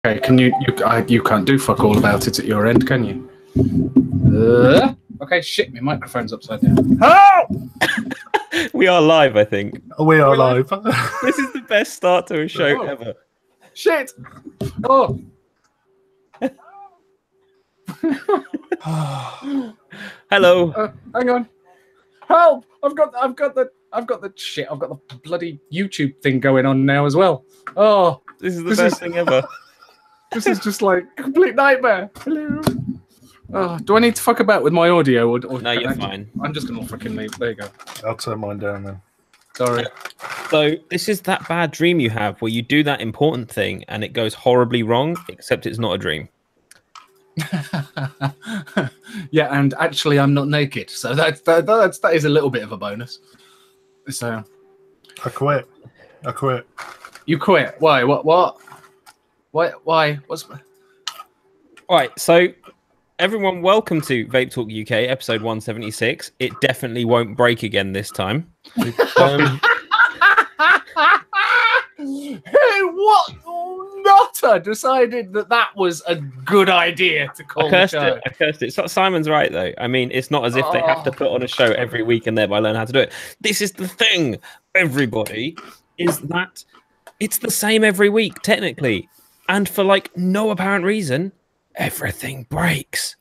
Okay, can you can't do fuck all about it at your end, can you? Okay, shit, my microphone's upside down. Help! We are live, I think. We are live. This is the best start to a show ever. Shit! Oh. Hello. Hang on. Help! I've got the bloody YouTube thing going on now as well. Oh, This is the best thing ever. This is just like a complete nightmare. Hello. Oh, do I need to fuck about with my audio? Or No, you're fine. I'm just gonna fucking leave. There you go. I'll turn mine down then. Sorry. So this is that bad dream you have where you do that important thing and it goes horribly wrong, except it's not a dream. Yeah, and actually I'm not naked, so that is a little bit of a bonus. So I quit. you quit? Why? What? Why? What's? All right, so everyone, welcome to Vape Talk UK, episode 176. It definitely won't break again this time. Hey, what nutter decided that was a good idea to call the show? I cursed it. So Simon's right, though. I mean, it's not as if they have to put on a show every week and thereby learn how to do it. This is the thing, everybody, is that it's the same every week, technically. And for, like, no apparent reason, everything breaks.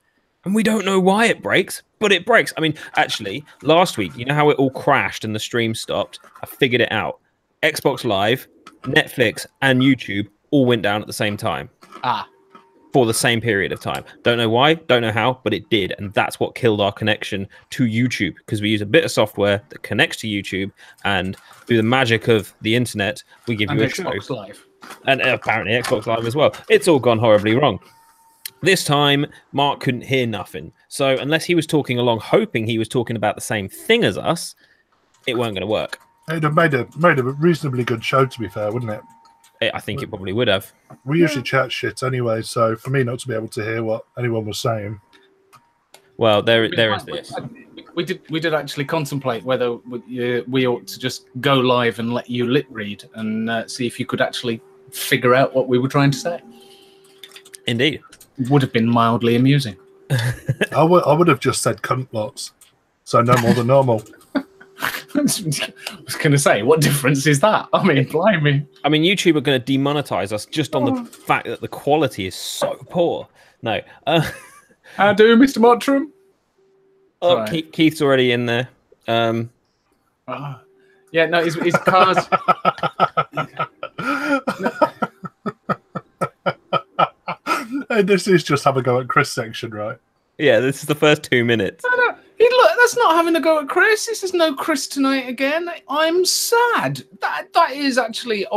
And we don't know why it breaks, but it breaks. I mean, actually, last week, you know how it all crashed and the stream stopped? I figured it out. Xbox Live, Netflix, and YouTube all went down at the same time. For the same period of time. Don't know why, don't know how, but it did. And that's what killed our connection to YouTube, because we use a bit of software that connects to YouTube, and through the magic of the internet, we give you a Xbox show. Live. And apparently Xbox Live as well. It's all gone horribly wrong. This time, Mark couldn't hear nothing. So unless he was talking along, hoping he was talking about the same thing as us, it weren't going to work. It'd have made a reasonably good show, to be fair, wouldn't it? I think it probably would have. We usually chat shit anyway, so for me not to be able to hear what anyone was saying. Well, there is this. We did actually contemplate whether we ought to just go live and let you lip read and see if you could actually figure out what we were trying to say. Indeed. Would have been mildly amusing. I would have just said cunt lots, so no more than normal. I was going to say, what difference is that? I mean, blimey. I mean, YouTube are going to demonetize us just on the fact that the quality is so poor. No. How do, Mr. Mottram? Oh, Keith's already in there. Yeah, no, his car's... Hey, this is just have a go at Chris section, right? Yeah, this is the first 2 minutes. No, look, that's not having a go at Chris. This is no Chris tonight again. I'm sad. That is actually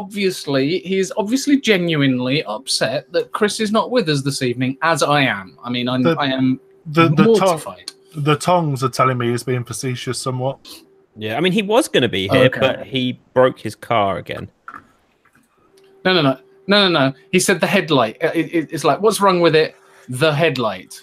he's obviously genuinely upset that Chris is not with us this evening, as I am. I mean, I am mortified. The tongs are telling me he's being facetious somewhat. Yeah, I mean, he was going to be here, but he broke his car again. No. He said the headlight. It's like, what's wrong with it? The headlight.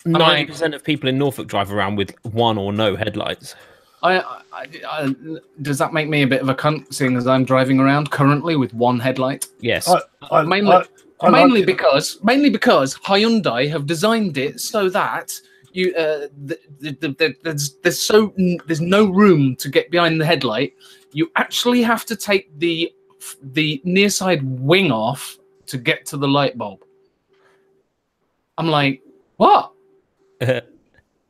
90% of people in Norfolk drive around with one or no headlights. Does that make me a bit of a cunt, seeing as I'm driving around currently with one headlight? Yes. Mainly because Hyundai have designed it so that you there's no room to get behind the headlight. You actually have to take the near side wing off to get to the light bulb. I'm like, what?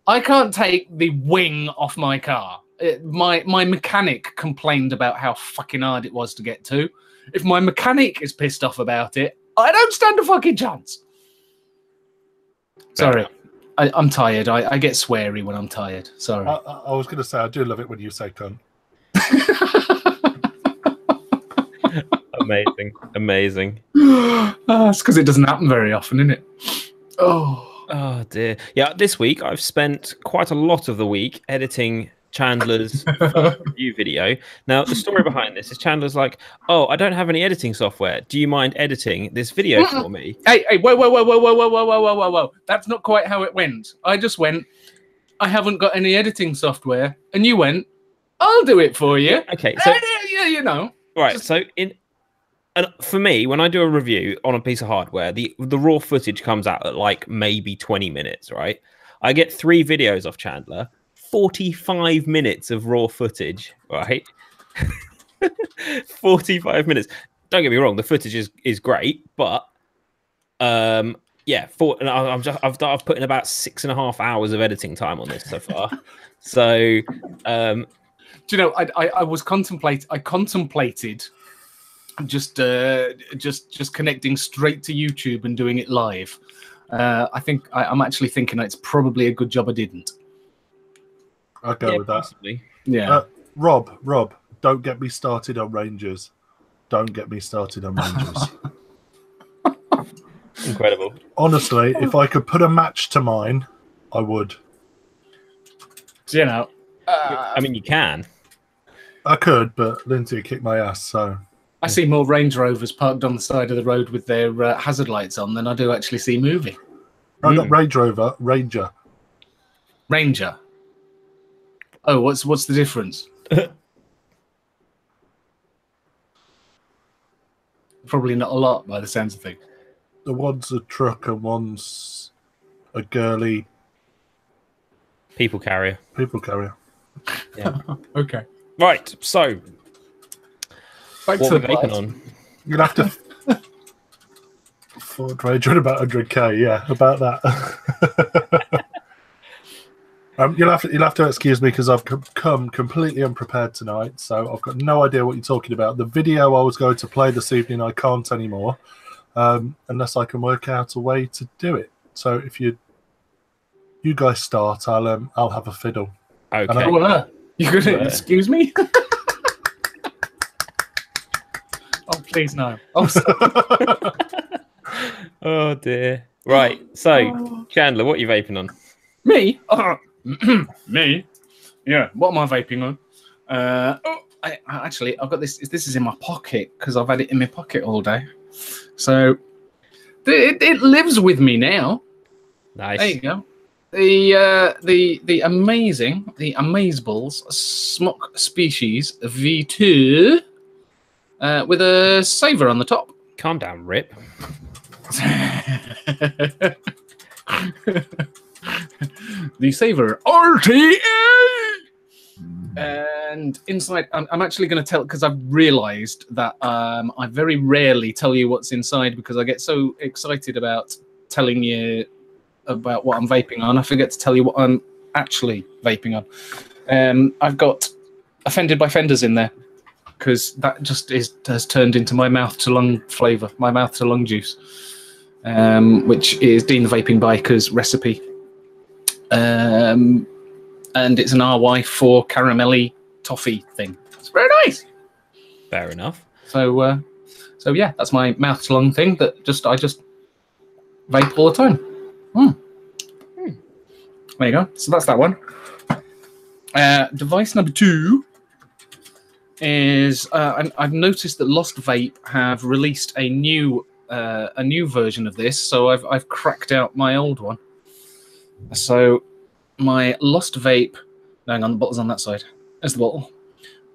I can't take the wing off my car. My mechanic complained about how fucking hard it was to get to. If my mechanic is pissed off about it, I don't stand a fucking chance. Sorry, I'm tired. I get sweary when I'm tired. Sorry. I was going to say, I do love it when you say cunt. Amazing. It's because it doesn't happen very often, isn't it? Oh dear. Yeah, this week I've spent quite a lot of the week editing Chandler's review video. Now, the story behind this is Chandler's like, oh, I don't have any editing software. Do you mind editing this video for me? Hey, whoa. That's not quite how it went. I just went, I haven't got any editing software. And you went, I'll do it for you. Okay, so... Yeah, you know. Right, so And for me, when I do a review on a piece of hardware, the raw footage comes out at like maybe 20 minutes, right? I get 3 videos off Chandler, 45 minutes of raw footage, right? 45 minutes. Don't get me wrong, the footage is great, but yeah, and I've put in about 6.5 hours of editing time on this so far. So do you know, I contemplated just connecting straight to YouTube and doing it live. I think I'm actually thinking it's probably a good job I didn't. I'll go with that. Possibly. Yeah. Rob, don't get me started on Rangers. Don't get me started on Rangers. Incredible. Honestly, if I could put a match to mine, I would. You know, I mean, you can. I could, but Lindsay kicked my ass, so... I see more Range Rovers parked on the side of the road with their hazard lights on than I do actually see moving. No, not Range Rover, Ranger. Ranger. Oh, what's the difference? Probably not a lot by the sounds of things. The one's a truck and one's a girly People carrier. Yeah. Okay. Right, so Back what to we're the vaping pod. on. You'd have to... Ford Ranger at about 100k, yeah, about that. You'll have to excuse me because I've come completely unprepared tonight, so I've got no idea what you're talking about. The video I was going to play this evening, I can't anymore, unless I can work out a way to do it. So if you guys start, I'll have a fiddle. Okay. You gonna excuse me? Oh please no. Oh, sorry. Oh dear. Right. So Chandler, what are you vaping on? Me? Me? Yeah. What am I vaping on? I've got this. This is in my pocket because I've had it in my pocket all day. So it lives with me now. Nice. There you go. The Amazeballs Smock Species V2 with a saver on the top. Calm down, Rip. The saver RTA. And inside, I'm actually going to tell because I've realised that I very rarely tell you what's inside because I get so excited about telling you about what I'm vaping on. I forget to tell you what I'm actually vaping on. I've got Offended by Fenders in there because that just has turned into my mouth to lung flavour, my mouth to lung juice, which is Dean the Vaping Biker's recipe. And it's an RY4 caramelly toffee thing. It's very nice. Fair enough. So yeah, that's my mouth to lung thing that I just vape all the time. There you go. So that's that one. Device number 2 is I've noticed that Lost Vape have released a new version of this. So I've cracked out my old one. So my Lost Vape. Hang on, the bottle's on that side. There's the bottle.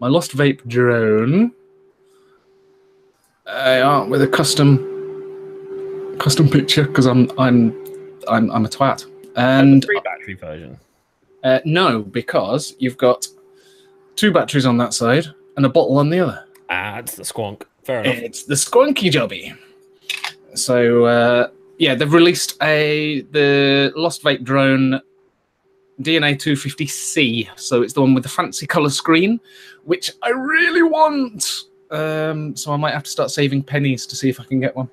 My Lost Vape drone. With a custom picture because I'm a twat. And the 3-battery version. No, because you've got 2 batteries on that side and a bottle on the other. It's the squonk. Fair enough. It's the squonky jobby. So yeah, they've released the Lost Vape drone DNA 250C. So it's the one with the fancy color screen, which I really want. So I might have to start saving pennies to see if I can get one.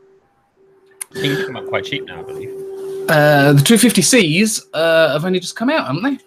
You can pick them up quite cheap now, I believe. The 250Cs have only just come out, haven't they?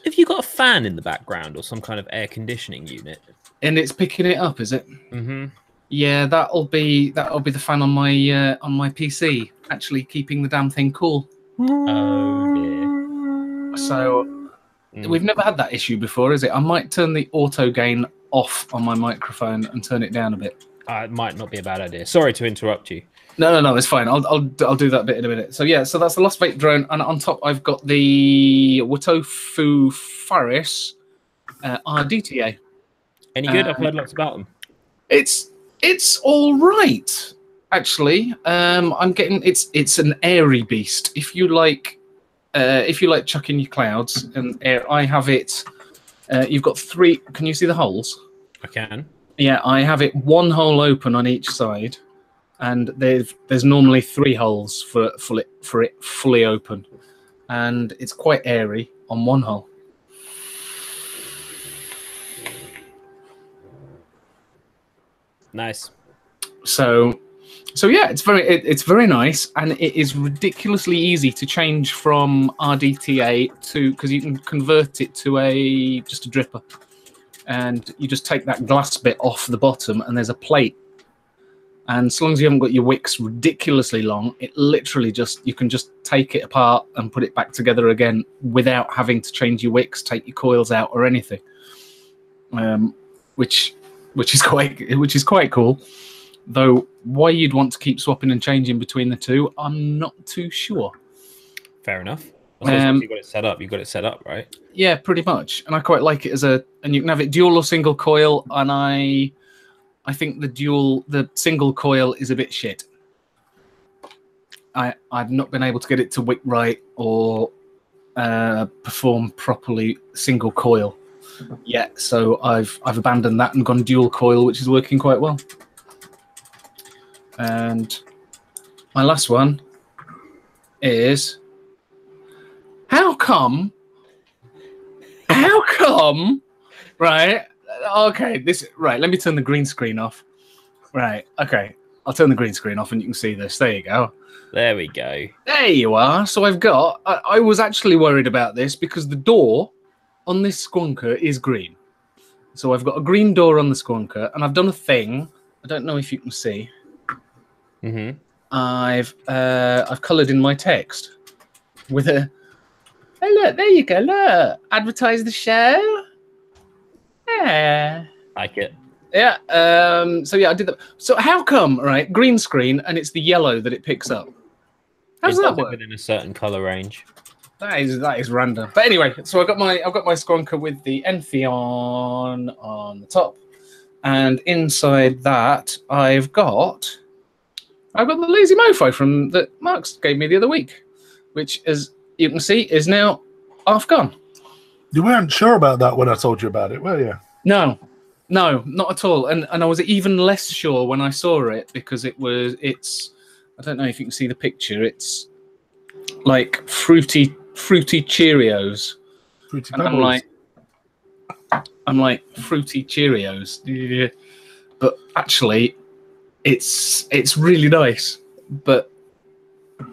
Have you got a fan in the background or some kind of air conditioning unit? And it's picking it up, is it? Mm-hmm. Yeah, that'll be the fan on my PC, actually keeping the damn thing cool. Oh dear. So we've never had that issue before, is it? I might turn the auto gain off on my microphone and turn it down a bit. It might not be a bad idea. Sorry to interrupt you. No, it's fine. I'll do that bit in a minute. So yeah, so that's the Lost Vape drone, and on top I've got the Watofu Faris RDTA. Any good? I've heard lots about them. It's It's all right, actually. I'm getting it's an airy beast. If you like chucking your clouds and air, I have it. You've got 3. Can you see the holes? I can. Yeah, I have it 1 hole open on each side, and there's normally 3 holes for it fully open, and it's quite airy on 1 hole. Nice. So yeah, it's very nice, and it is ridiculously easy to change from RDTA to, because you can convert it to just a dripper, and you just take that glass bit off the bottom, and there's a plate. And so long as you haven't got your wicks ridiculously long, it literally you can just take it apart and put it back together again without having to change your wicks, take your coils out or anything. Which is quite cool. Though why you'd want to keep swapping and changing between the two, I'm not too sure. Fair enough. You got it set up. You got it set up, right? Yeah, pretty much. And I quite like it and you can have it dual or single coil. And I think the single coil is a bit shit. I've not been able to get it to wick right or perform properly single coil yet. So I've abandoned that and gone dual coil, which is working quite well. And my last one is, how come, right? Okay, let me turn the green screen off. Right, okay. I'll turn the green screen off and you can see this. There you go. There we go. There you are. So I was actually worried about this because the door on this squonker is green. So I've got a green door on the squonker, and I've done a thing. I don't know if you can see. Mm-hmm. I've coloured in my text with a. Oh look, there you go. Look, advertise the show. Yeah, like it. Yeah. So yeah, I did that. So how come, right? Green screen, and it's the yellow that it picks up. How does that work? Within a certain colour range. That is random. But anyway, so I've got my squonker with the Entheon on the top, and inside that I've got the Lazy Mofo that Marks gave me the other week, which, as you can see, is now half gone. You weren't sure about that when I told you about it, were you? No, not at all. And I was even less sure when I saw it, because it's I don't know if you can see the picture. It's like fruity Cheerios. Fruity and Pebbles. I'm like fruity Cheerios. Yeah. But actually it's really nice. But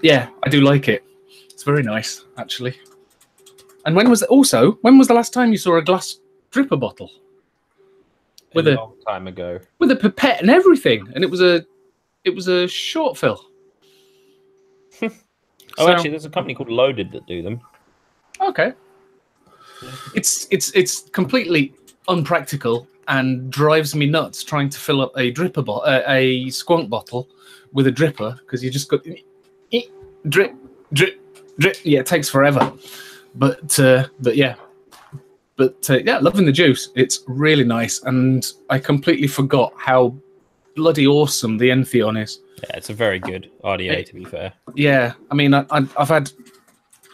yeah, I do like it. It's very nice, actually. And when was the last time you saw a glass dripper bottle? A long time ago. With a pipette and everything. And it was a short fill. Actually, there's a company called Loaded that do them. Okay. It's completely unpractical and drives me nuts trying to fill up a a squonk bottle with a dripper, because you just got drip. Yeah, it takes forever. But yeah, loving the juice. It's really nice, and I completely forgot how bloody awesome the Entheon is. Yeah, it's a very good RDA, to be fair. Yeah, I mean, I've had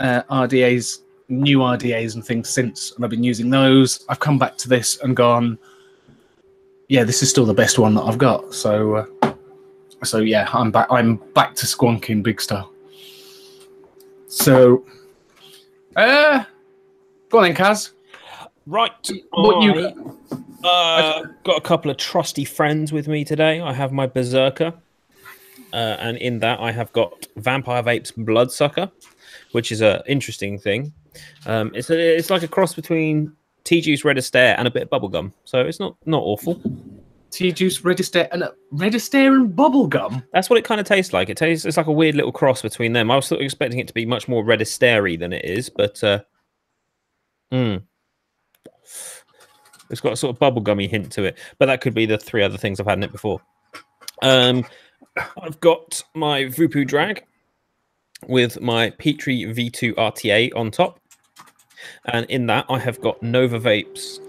RDAs, new RDAs and things since, and I've been using those. I've come back to this and gone, yeah, this is still the best one that I've got. So yeah, I'm back to squonking big style. So, go on then, Kaz. Right. What you got a couple of trusty friends with me today. I have my Berserker, and in that I have got Vampire Vape's Bloodsucker, which is an interesting thing. It's like a cross between T-Juice, Red Astaire, and a bit of bubblegum. So it's not awful. T-Juice, Red Astaire, and bubblegum. That's what it kind of tastes like. It's like a weird little cross between them. I was sort of expecting it to be much more Red Astaire-y than it is, but it's got a sort of bubblegummy hint to it. But that could be the 3 other things I've had in it before. I've got my Vupu Drag with my Petri V2 RTA on top. And in that, I have got Nova Vape's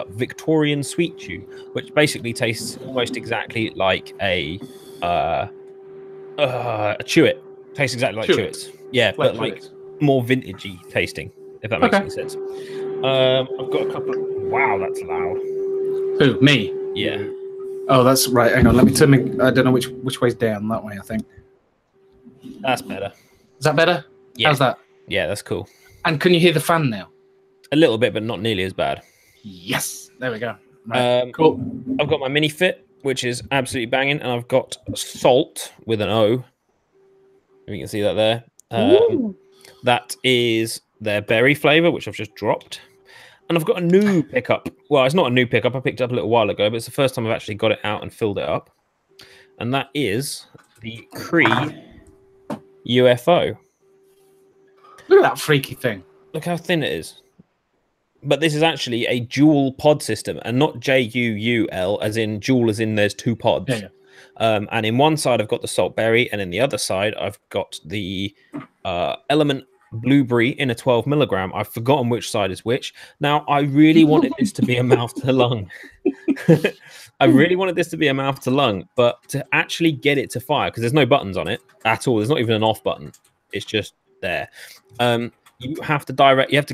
Victorian Sweet Chew, which basically tastes almost exactly like a Chew-It. Tastes exactly like Chew-It. Chew-Its. Yeah, but like more vintagey tasting, if that makes any sense. I've got a couple of... Wow, that's loud. Who? Me? Yeah. Oh, that's right. Hang on. Let me turn me... I don't know which way's down. That way, I think. That's better. Is that better? Yeah. How's that? Yeah, that's cool. And can you hear the fan now? A little bit, but not nearly as bad. Yes. There we go. Right. Cool. I've got my Mini Fit, which is absolutely banging, and I've got Salt with an O. You can see that there. That is their berry flavor, which I've just dropped. And I've got a new pickup. Well, it's not a new pickup. I picked it up a little while ago, but it's the first time I've actually got it out and filled it up. And that is the Cree UFO. Look at that freaky thing. Look how thin it is. But this is actually a dual pod system, and not JUUL, as in dual, as in there's two pods. Yeah. And in one side, I've got the salt berry, and in the other side, I've got the element blueberry in a 12 milligram. I've forgotten which side is which. Now, I really wanted this to be a mouth to lung. I really wanted this to be a mouth to lung, but to actually get it to fire, because there's no buttons on it at all. There's not even an off button. It's just there. You have to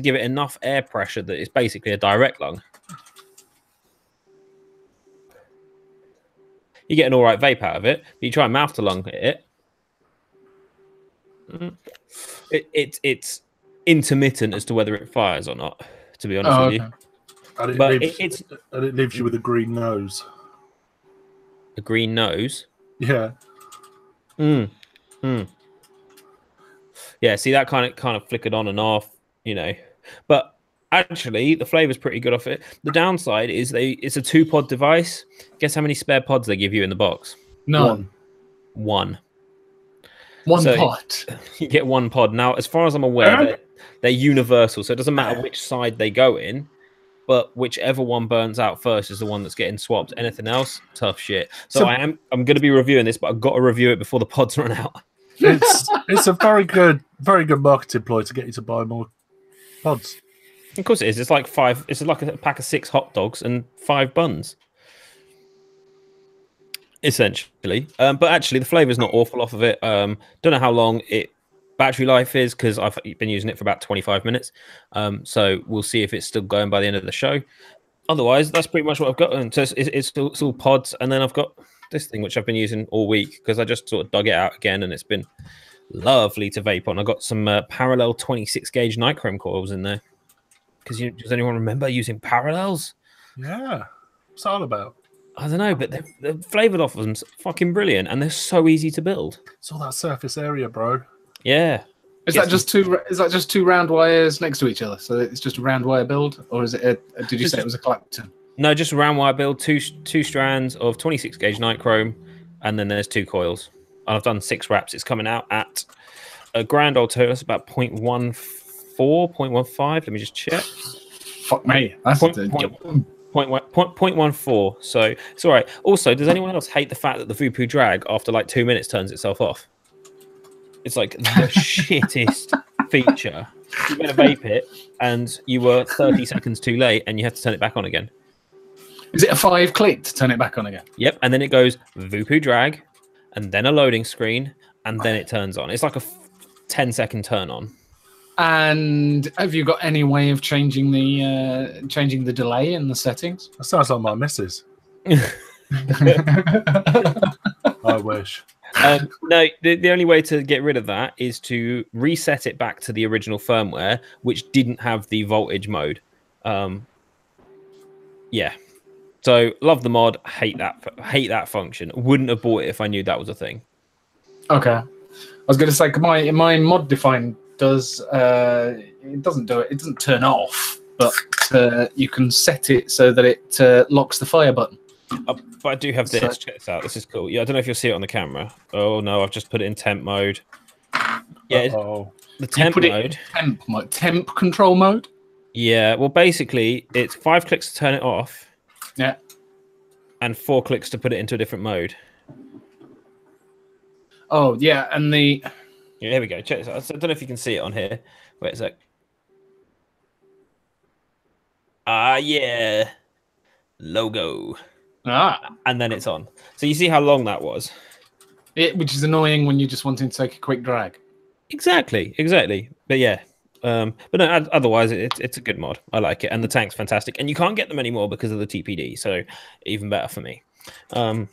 give it enough air pressure that it's basically a direct lung. You get an all right vape out of it, but you try and mouth to lung it. It's intermittent as to whether it fires or not, to be honest with you. And it leaves you with a green nose. A green nose? Yeah. Yeah, see, that kind of flickered on and off, you know. But actually, the flavor's pretty good off it. The downside is it's a 2-pod device. Guess how many spare pods they give you in the box? None. One So pod. You get 1 pod. Now, as far as I'm aware, they're universal, so it doesn't matter which side they go in, but whichever one burns out first is the one that's getting swapped. Anything else, tough shit. So I'm going to be reviewing this, but I've got to review it before the pods run out. It's a very good marketing ploy to get you to buy more pods. Of course it is. It's like a pack of 6 hot dogs and 5 buns, essentially. But actually, the flavor's not awful off of it. Don't know how long battery life is, because I've been using it for about 25 minutes. So we'll see if it's still going by the end of the show. Otherwise, that's pretty much what I've got. And so it's all pods, and then I've got this thing which I've been using all week because I just sort of dug it out again, and it's been lovely to vape on. I got some parallel 26 gauge nichrome coils in there. Because does anyone remember using parallels? Yeah, what's that all about? I don't know, but the flavored off them's fucking brilliant, and they're so easy to build. It's all that surface area, bro. Yeah. Is that just two round wires next to each other? So it's just a round wire build, or is it? Did you say it was a Clapton? No, just a round wire build. Two strands of 26 gauge nichrome, and then there's 2 coils. And I've done 6 wraps. It's coming out at a grand old total. It's about 0.14, 0.15. Let me just check. Fuck me, that's 0.14. So it's all right. Also, does anyone else hate the fact that the Vupu drag after like 2 minutes turns itself off? It's like the shittest feature. You went to vape it, and you were 30 seconds too late, and you had to turn it back on again. Is it a 5-click to turn it back on again? Yep, and then it goes Vupu drag, and then a loading screen, and then it turns on. It's like a 10-second turn on. And have you got any way of changing the delay in the settings? That sounds like my missus. I wish. No, the only way to get rid of that is to reset it back to the original firmware, which didn't have the voltage mode. Yeah. So love the mod, hate that function. Wouldn't have bought it if I knew that was a thing. Okay. I was going to say, my mod define does it doesn't do it. It doesn't turn off, but you can set it so that it locks the fire button. But I do have this. Check this out. This is cool. Yeah, I don't know if you'll see it on the camera. Oh no, I've just put it in temp mode. Yeah, the temp mode. Temp control mode. Yeah. Well, basically, it's 5 clicks to turn it off. Yeah. And 4 clicks to put it into a different mode. Oh yeah, and yeah, here we go. Check this out. I don't know if you can see it on here. Wait a sec. Yeah. Logo. Ah, And then it's on. So you see how long that was? which is annoying when you're just wanting to take a quick drag. Exactly. But yeah. But no, otherwise, it's a good mod. I like it. And the tank's fantastic. And you can't get them anymore because of the TPD. So even better for me. Yeah,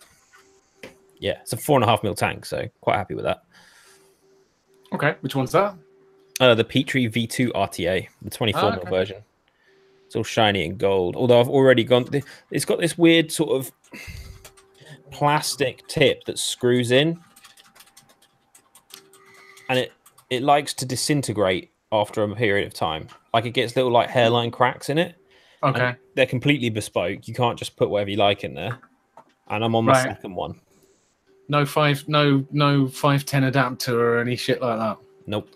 it's a 4.5 mil tank. So quite happy with that. Okay, which one's that? The Petrie V2 RTA, the 24 mil version. It's all shiny and gold. Although I've already gone... It's got this weird sort of plastic tip that screws in. And it likes to disintegrate after a period of time. Like it gets little like hairline cracks in it. Okay. And they're completely bespoke. You can't just put whatever you like in there. And I'm on my second one. No 510 adapter or any shit like that. Nope.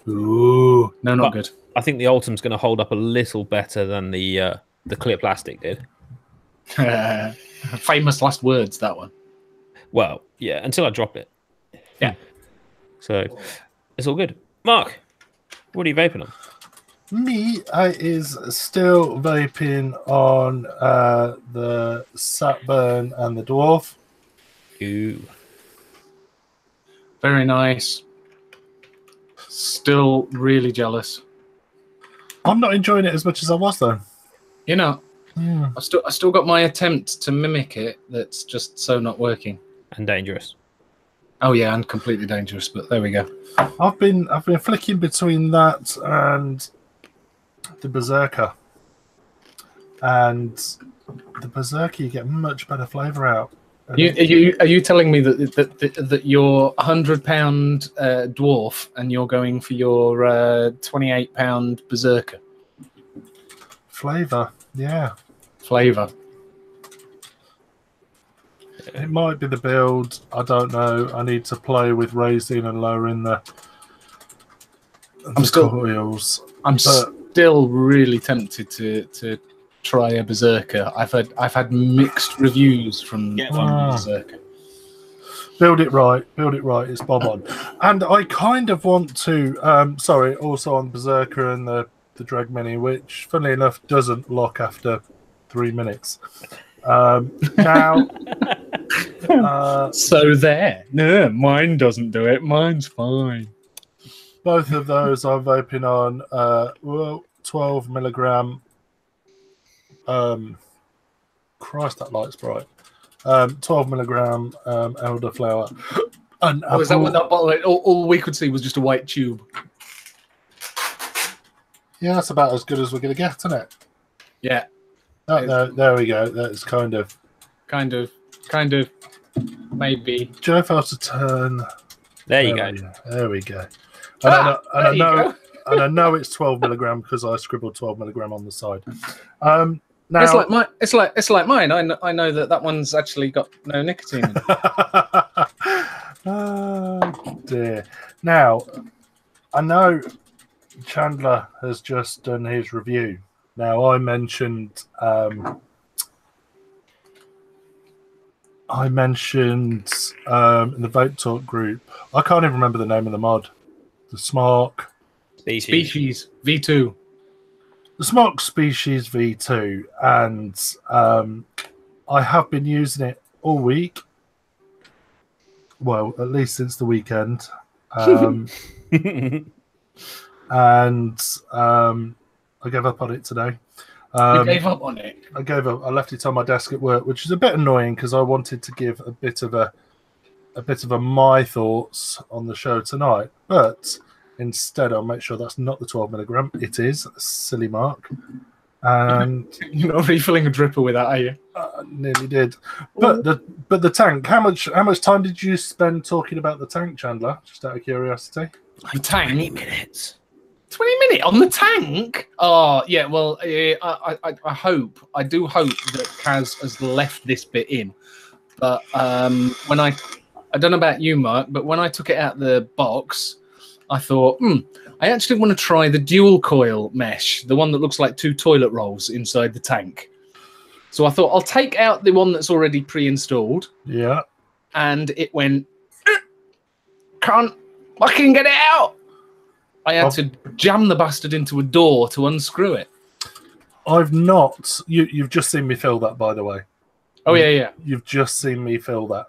Ooh, no, not good. I think the Ultim's going to hold up a little better than the clear plastic did. Famous last words, that one. Well, yeah, until I drop it. Yeah. So it's all good. Mark, what are you vaping on? Me, I is still vaping on the Satburn and the Dwarf. Ooh. Very nice. Still really jealous. I'm not enjoying it as much as I was though. You know, I still got my attempt to mimic it. That's just so not working. And dangerous. Oh yeah, and completely dangerous. But there we go. I've been flicking between that and the Berserker, and the Berserker you get much better flavour out. Are you telling me that your £100 dwarf and you're going for your £28 Berserker? Flavour, yeah. Flavour. It might be the build. I don't know. I need to play with raising and lowering the coils. I'm still really tempted to try a Berserker. I've had mixed reviews from Berserker. Build it right. It's bob on. And I kind of want to. Also on Berserker and the Drag Mini, which, funnily enough, doesn't lock after 3 minutes. Now. So there. No, mine doesn't do it. Mine's fine. Both of those I'm vaping on 12 milligram. Christ, that light's bright. 12 milligram elderflower. And is that what that bottle? All we could see was just a white tube. Yeah, that's about as good as we're going to get, isn't it? Yeah. There we go. That's kind of, maybe. Do you know if I was to turn? There you go. There we go. And I know it's 12 milligram because I scribbled 12 milligram on the side. Now, it's like mine. I know that one's actually got no nicotine in it. Oh dear. Now, I know Chandler has just done his review. Now, I mentioned in the Vape Talk group. I can't even remember the name of the mod. The Smark Species V2. The Smark Species V2, and I have been using it all week. Well, at least since the weekend. And I gave up on it today. You gave up on it? I gave up. I left it on my desk at work, which is a bit annoying because I wanted to give a bit of my thoughts on the show tonight. But instead, I'll make sure that's not the 12 milligram. It is. Silly Mark. And you're not refilling a dripper with that, are you? Nearly did. But the tank. How much time did you spend talking about the tank, Chandler? Just out of curiosity. The tank. 20 minutes. 20 minutes on the tank? Oh yeah. Well, I do hope that Kaz has left this bit in. But when I don't know about you, Mark, but when I took it out the box, I thought, I actually want to try the dual coil mesh, the one that looks like 2 toilet rolls inside the tank. So I thought I'll take out the one that's already pre-installed. Yeah. And it went, can't fucking get it out. I had to jam the bastard into a door to unscrew it. I've not. You've just seen me fill that, by the way. Oh yeah. You've just seen me fill that.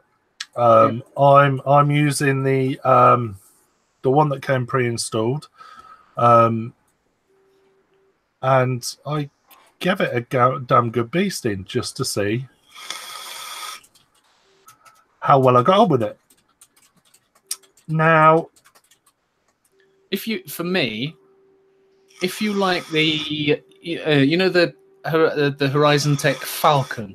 I'm using the one that came pre-installed, and I gave it a damn good beasting just to see how well I got on with it. Now, if you like the the Horizon Tech Falcon,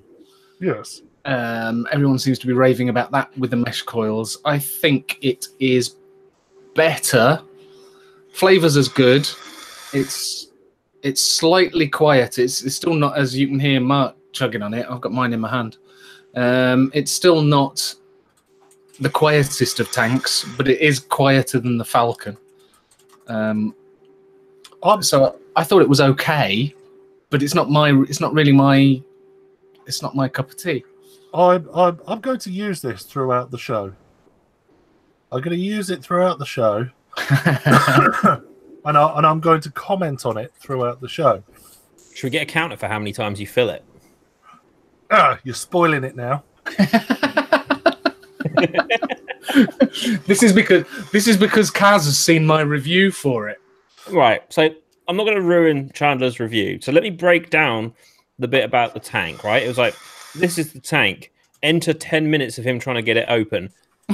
yes, everyone seems to be raving about that with the mesh coils. I think it is better. Flavor's as good. It's slightly quiet. It's still not, as you can hear Mark chugging on it. I've got mine in my hand. It's still not the quietest of tanks, but it is quieter than the Falcon. So I thought it was okay, but it's not really my cup of tea. I'm going to use this throughout the show. I'm going to use it throughout the show, and I'm going to comment on it throughout the show. Should we get a counter for how many times you fill it? You're spoiling it now. This is because Kaz has seen my review for it. Right. So I'm not going to ruin Chandler's review. So let me break down the bit about the tank. Right. It was like, this is the tank. Enter 10 minutes of him trying to get it open.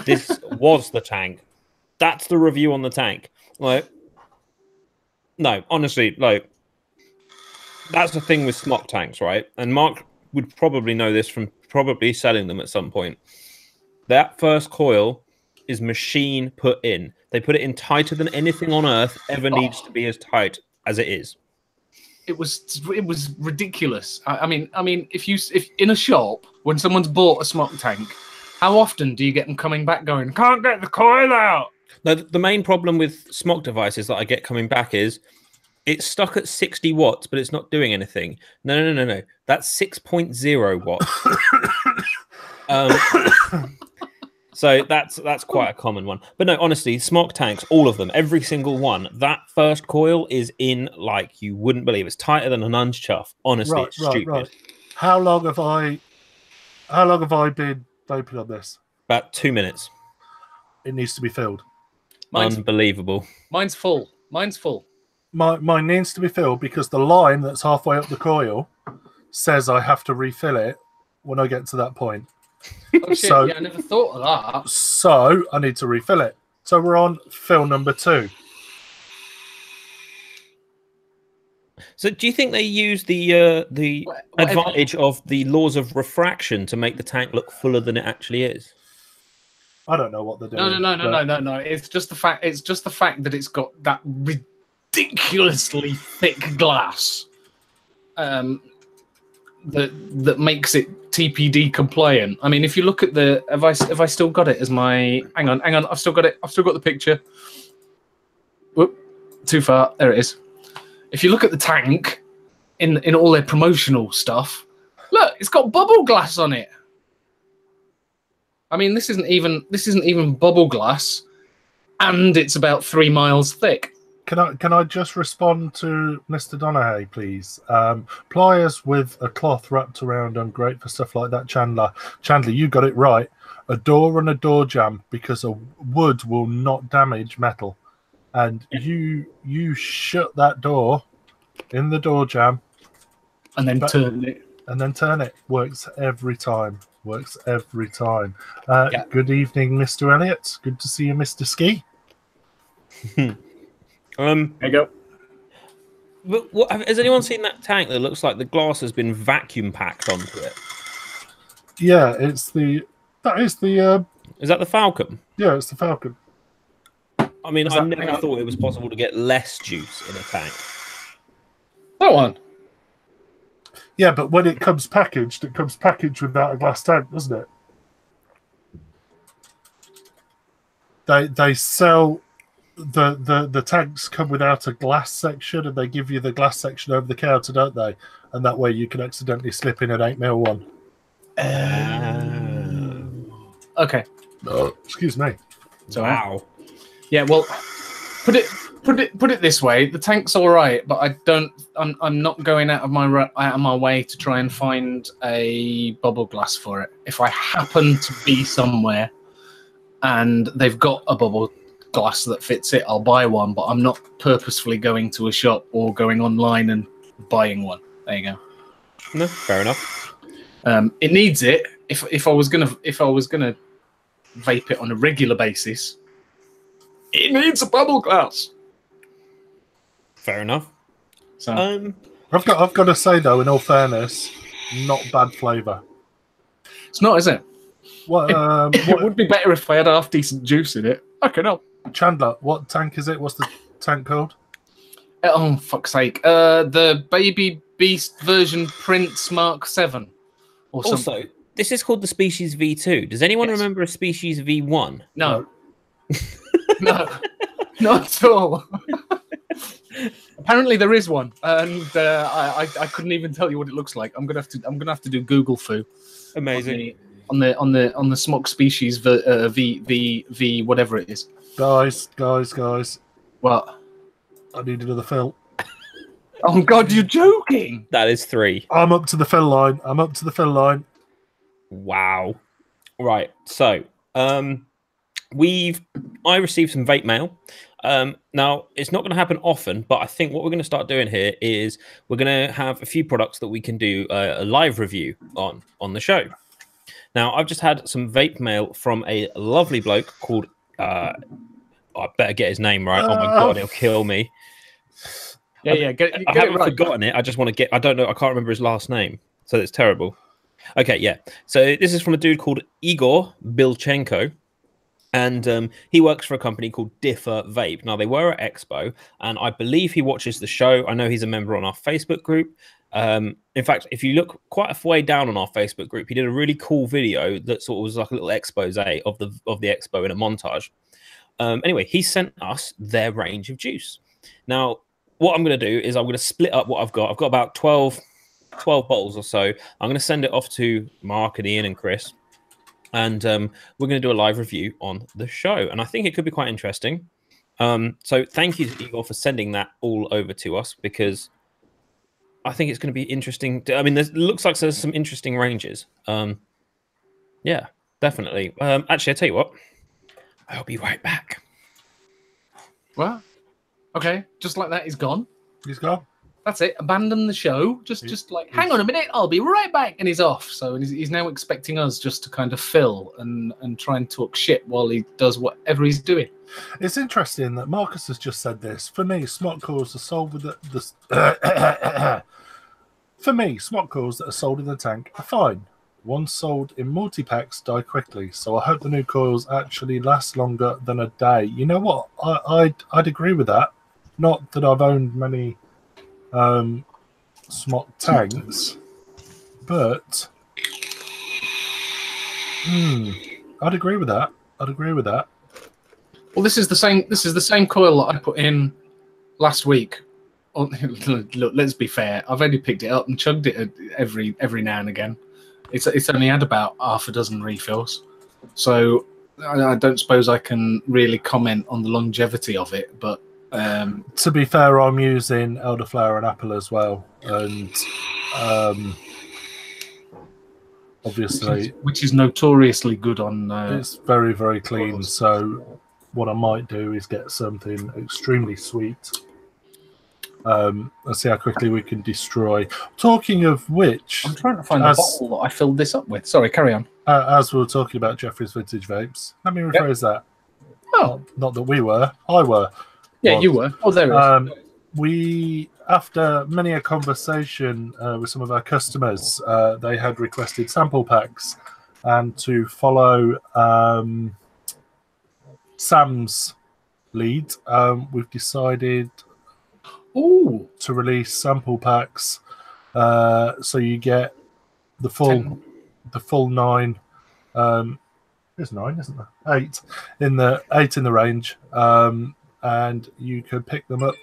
This was the tank. That's the review on the tank. Like, no, honestly, like, that's the thing with smock tanks, right? And Mark would probably know this from probably selling them at some point. That first coil is machine put in. They put it in tighter than anything on Earth ever needs to be as tight as it is. It was ridiculous. I mean, if in a shop when someone's bought a smock tank, how often do you get them coming back going, "Can't get the coil out"? No, the main problem with smock devices that I get coming back is it's stuck at 60 watts, but it's not doing anything. No. That's 6.0 watts. So that's quite a common one. But no, honestly, smock tanks, all of them, every single one, that first coil is in like you wouldn't believe. It's tighter than a nun's chuff. Honestly, it's stupid. Right. How long have I been vaping on this? About 2 minutes. It needs to be filled. Unbelievable. Mine's full. Mine needs to be filled because the line that's halfway up the coil says I have to refill it when I get to that point. Oh, shit. Yeah, I never thought of that. So I need to refill it. So we're on fill number 2. So do you think they use the advantage of the laws of refraction to make the tank look fuller than it actually is? I don't know what they're doing. No. It's just the fact that it's got that ridiculously thick glass that makes it TPD compliant. I mean, if you look at the have I still got it as my hang on, I've still got the picture. Whoop, too far. There it is. If you look at the tank in all their promotional stuff, look, it's got bubble glass on it. I mean, this isn't even bubble glass, and it's about 3 miles thick. Can I just respond to Mr. Donahue, please? Pliers with a cloth wrapped around them, great for stuff like that, Chandler. Chandler, you got it right. A door and a door jamb, because a wood will not damage metal. And you shut that door in the door jamb. And then turn it. And then turn it. Works every time. Yeah. Good evening, Mr. Elliott. Good to see you, Mr. Ski. There you go. But has anyone seen that tank that looks like the glass has been vacuum packed onto it? Yeah, that is the. Is that the Falcon? Yeah, it's the Falcon. I mean, I never thought it was possible to get less juice in a tank. That one. Yeah, but when it comes packaged without a glass tank, doesn't it? They sell the tanks come without a glass section, and they give you the glass section over the counter, don't they? And that way you can accidentally slip in an 8mm one. Okay. Oh, excuse me. So, wow. Yeah, well, Put it this way: the tank's all right, but I'm not going out of my way to try and find a bubble glass for it. If I happen to be somewhere and they've got a bubble glass that fits it, I'll buy one. But I'm not purposefully going to a shop or going online and buying one. There you go. No, fair enough. It needs it. If I was gonna vape it on a regular basis, it needs a bubble glass. Fair enough. So I've got to say though, in all fairness, not bad flavour. it's not, is it? What, It would be better if I had half decent juice in it. I can help. Chandler, what tank is it? What's the tank called? Oh, fuck's sake. The Baby Beast version Prince Mark 7 or Also, something. this is called the Species V2. Does anyone Yes. remember a Species V1? No. No. Not at all. Apparently there is one, and I couldn't even tell you what it looks like. I'm gonna have to do Google foo. Amazing. On the Smock Species V whatever it is. Guys. What? I need another fill. Oh God, you're joking! That is 3. I'm up to the fill line. Wow. Right. So, I received some vape mail. Now it's not going to happen often, but I think what we're going to start doing here is we're going to have a few products that we can do a live review on the show. Now, I've just had some vape mail from a lovely bloke called, I better get his name right. Oh my God, he'll kill me. Yeah, I haven't forgotten it. I just want to get, I don't know. I can't remember his last name. So it's terrible. Okay. Yeah. So this is from a dude called Igor Bilchenko. And he works for a company called Differ Vape. Now, they were at Expo, and I believe he watches the show. I know he's a member on our Facebook group. In fact, if you look quite a way down on our Facebook group, he did a really cool video that sort of was like a little expose of the Expo in a montage. Anyway, he sent us their range of juice. Now, what I'm going to do is I'm going to split up what I've got. I've got about 12 bottles or so. I'm going to send it off to Mark and Ian and Chris. And we're going to do a live review on the show. And I think it could be quite interesting. So thank you to Igor for sending that all over to us, because I think it's going to be interesting. I mean, it looks like there's some interesting ranges. Yeah, definitely. Actually, I'll tell you what. I'll be right back. Well, okay. Just like that, he's gone. He's gone. That's it. Abandon the show. Just like, hang on a minute, I'll be right back. And he's off. So he's now expecting us just to kind of fill and try and talk shit while he does whatever he's doing. It's interesting that Marcus has just said this. For me, smock cores are sold with the For me, smock cores that are sold in the tank are fine. Ones sold in multi-packs die quickly, so I hope the new coils actually last longer than a day. You know what? I'd agree with that. Not that I've owned many smock tanks, but I'd agree with that. Well, this is the same coil that I put in last week. Look, let's be fair. I've only picked it up and chugged it every now and again. It's only had about half a dozen refills, so I don't suppose I can really comment on the longevity of it. But to be fair, I'm using elderflower and apple as well, and obviously, which is notoriously good on. It's very, very clean. So what I might do is get something extremely sweet. Let's see how quickly we can destroy. Talking of which, I'm trying to find the bottle that I filled this up with. Sorry, carry on. As we were talking about Jeffrey's vintage vapes, let me rephrase that. Oh, not that we were, I were. Yeah, you were. Oh, there it is. We, after many a conversation with some of our customers, they had requested sample packs, and to follow Sam's lead, we've decided to release sample packs, so you get the full 9. There's 9, isn't there? 8 in the range, and you can pick them up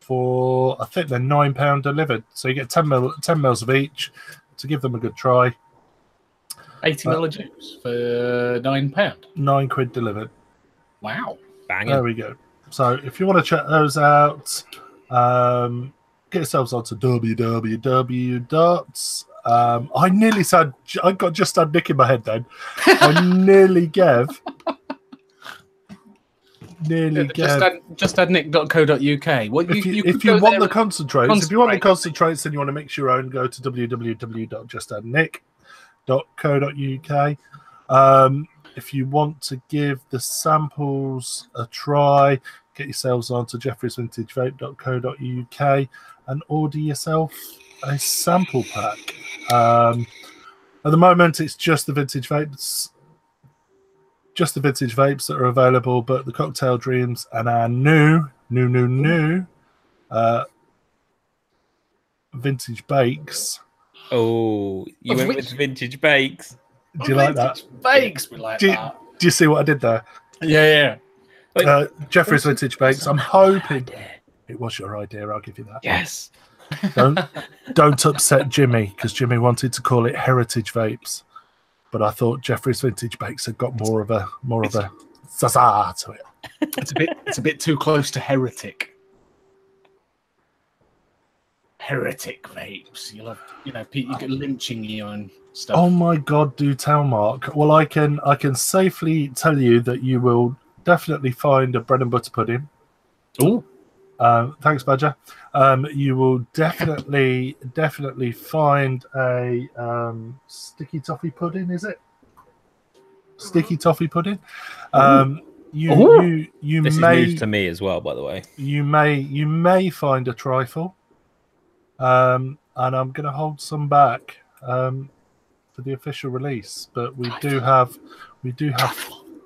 for, I think they're £9 delivered. So you get 10 mils of each to give them a good try. 80 ml of juice for £9. £9 delivered. Wow, banging. There we go. So if you want to check those out, get yourselves onto www. I nearly said, I got just had Nick in my head then. I nearly gave. Just add nick.co.uk. Well, if you want the concentrates, if you want the concentrates and you want to mix your own, go to www.justadnick.co.uk. If you want to give the samples a try, get yourselves onto jeffreysvintagevape.co.uk and order yourself a sample pack. At the moment, it's just the vintage vapes. Just the vintage vapes that are available, but the Cocktail Dreams and our new vintage bakes. Oh, you went with vintage bakes. Do you like that? Bakes, we like that. Do you see what I did there? Yeah. Jeffrey's vintage bakes. I'm hoping it was your idea. I'll give you that. Yes. Don't upset Jimmy, because Jimmy wanted to call it heritage vapes. But I thought Jeffrey's vintage bakes had got more of a zaza to it. It's a bit too close to heretic. Heretic vapes. You'll have, Pete, you get lynching you and stuff. Oh my God! Do tell, Mark. Well, I can safely tell you that you will definitely find a bread and butter pudding. Oh, thanks, Badger. You will definitely find a sticky toffee pudding. Is it sticky toffee pudding? You this may is news to me as well, by the way. You may find a trifle, and I'm going to hold some back for the official release. But we do have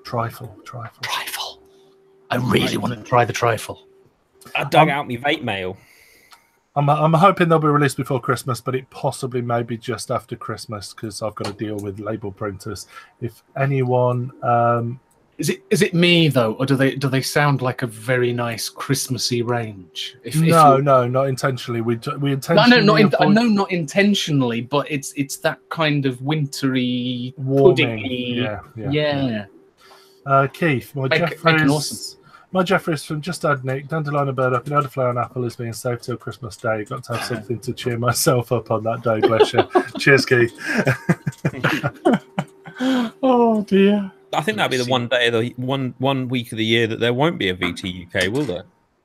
trifle. I really want to try the trifle. I dug out my vape mail. I'm hoping they'll be released before Christmas, but it possibly may be just after Christmas because I've got to deal with label printers. If anyone, is it me though, or do they sound like a very nice Christmassy range? No, not intentionally. We intentionally. Not intentionally, but it's that kind of wintry, warming. Yeah. Keith, my Jeffries from Just Add Nick, Dandelion and Burdock and Elderflower and Apple is being saved till Christmas Day. Got to have something to cheer myself up on that day, bless you. Cheers, Keith. Oh dear. I think that'll be the one day, one week of the year that there won't be a VT UK, will there?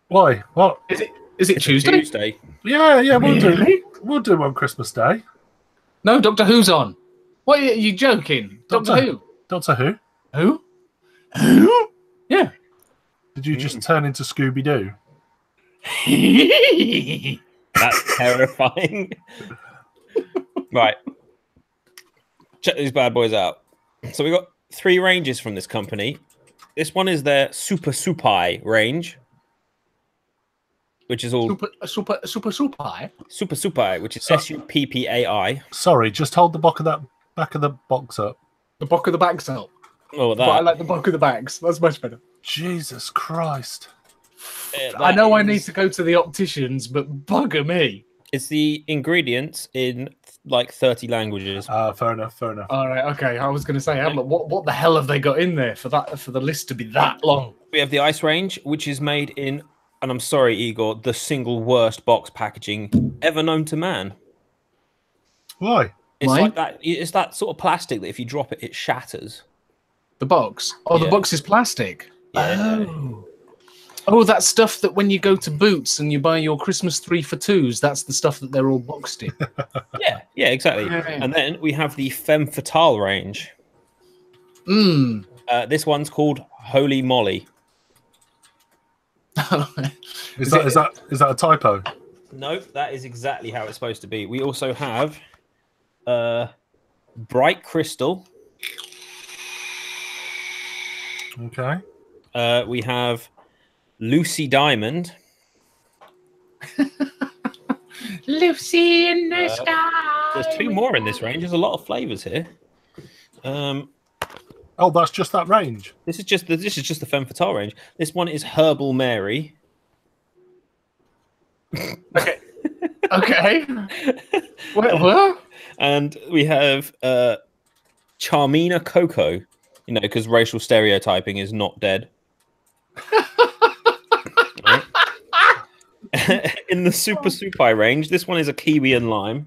Why? What? Is it Tuesday? Tuesday. Yeah, we'll do on Christmas Day. No, Doctor Who's on. What are you joking? Doctor Who? Doctor Who? Who? Yeah. Did you just turn into Scooby-Doo? That's terrifying. Right. Check these bad boys out. So we got 3 ranges from this company. This one is their Super Supai range, which is all Super Supai? Super Supai, which is SUPPAI. Sorry, just hold the back of the box up. The back of the back's up. Oh, that. But I like the back of the bags. That's much better. Jesus Christ. I know I need to go to the opticians, but bugger me. It's the ingredients in like 30 languages. Fair enough. All right, okay. I was going to say, what the hell have they got in there for the list to be that long? We have the ice range, which is made in, and I'm sorry, Igor, the single worst box packaging ever known to man. Why? It's like that. It's that sort of plastic that if you drop it, it shatters. The box? Oh, the box is plastic. Yeah. Oh, that stuff that when you go to Boots and you buy your Christmas 3 for 2s, that's the stuff that they're all boxed in. yeah, exactly. Yeah. And then we have the Femme Fatale range. This one's called Holy Molly. Is that a typo? No, that is exactly how it's supposed to be. We also have Bright Crystal. Okay. We have Lucy Diamond. Lucy in the sky. There's 2 more in this range. There's a lot of flavors here. Oh, that's just that range. This is just the Femme Fatale range. This one is Herbal Mary. Okay. What? And we have Charmina Coco. Because racial stereotyping is not dead. In the Super Supai range, this one is a kiwi and lime.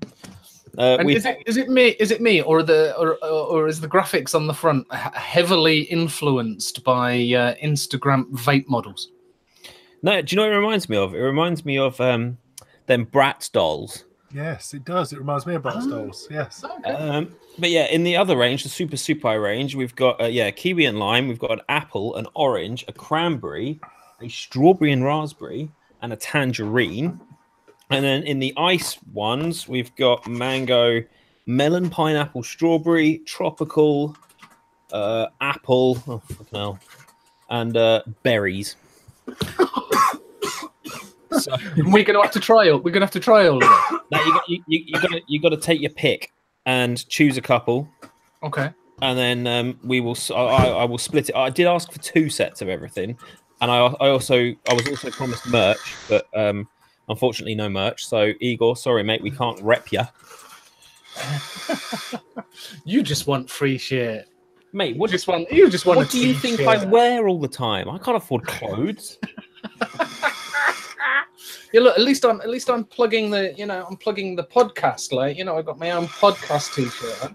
And is it me, or is the graphics on the front heavily influenced by Instagram vape models? No, do you know what it reminds me of? It reminds me of them Bratz dolls. Yes, it does. It reminds me of Bratz dolls. Yes. Okay. But yeah, in the other range, the Super Supai range, we've got kiwi and lime. We've got an apple, an orange, a cranberry, a strawberry and raspberry, and a tangerine. And then in the ice ones, we've got mango, melon, pineapple, strawberry, tropical, apple, oh fucking hell, and berries. So we're gonna have to try all. We're gonna have to try all of it. Now you got to take your pick and choose a couple. Okay. And then I will split it. I did ask for 2 sets of everything, and I was also promised merch, but unfortunately no merch. So Igor, sorry mate, we can't rep you. You just want free shit, mate. What do you think shit. I wear all the time? I can't afford clothes. Yeah, look. At least I'm plugging the. I'm plugging the podcast. Like, I got my own podcast T-shirt.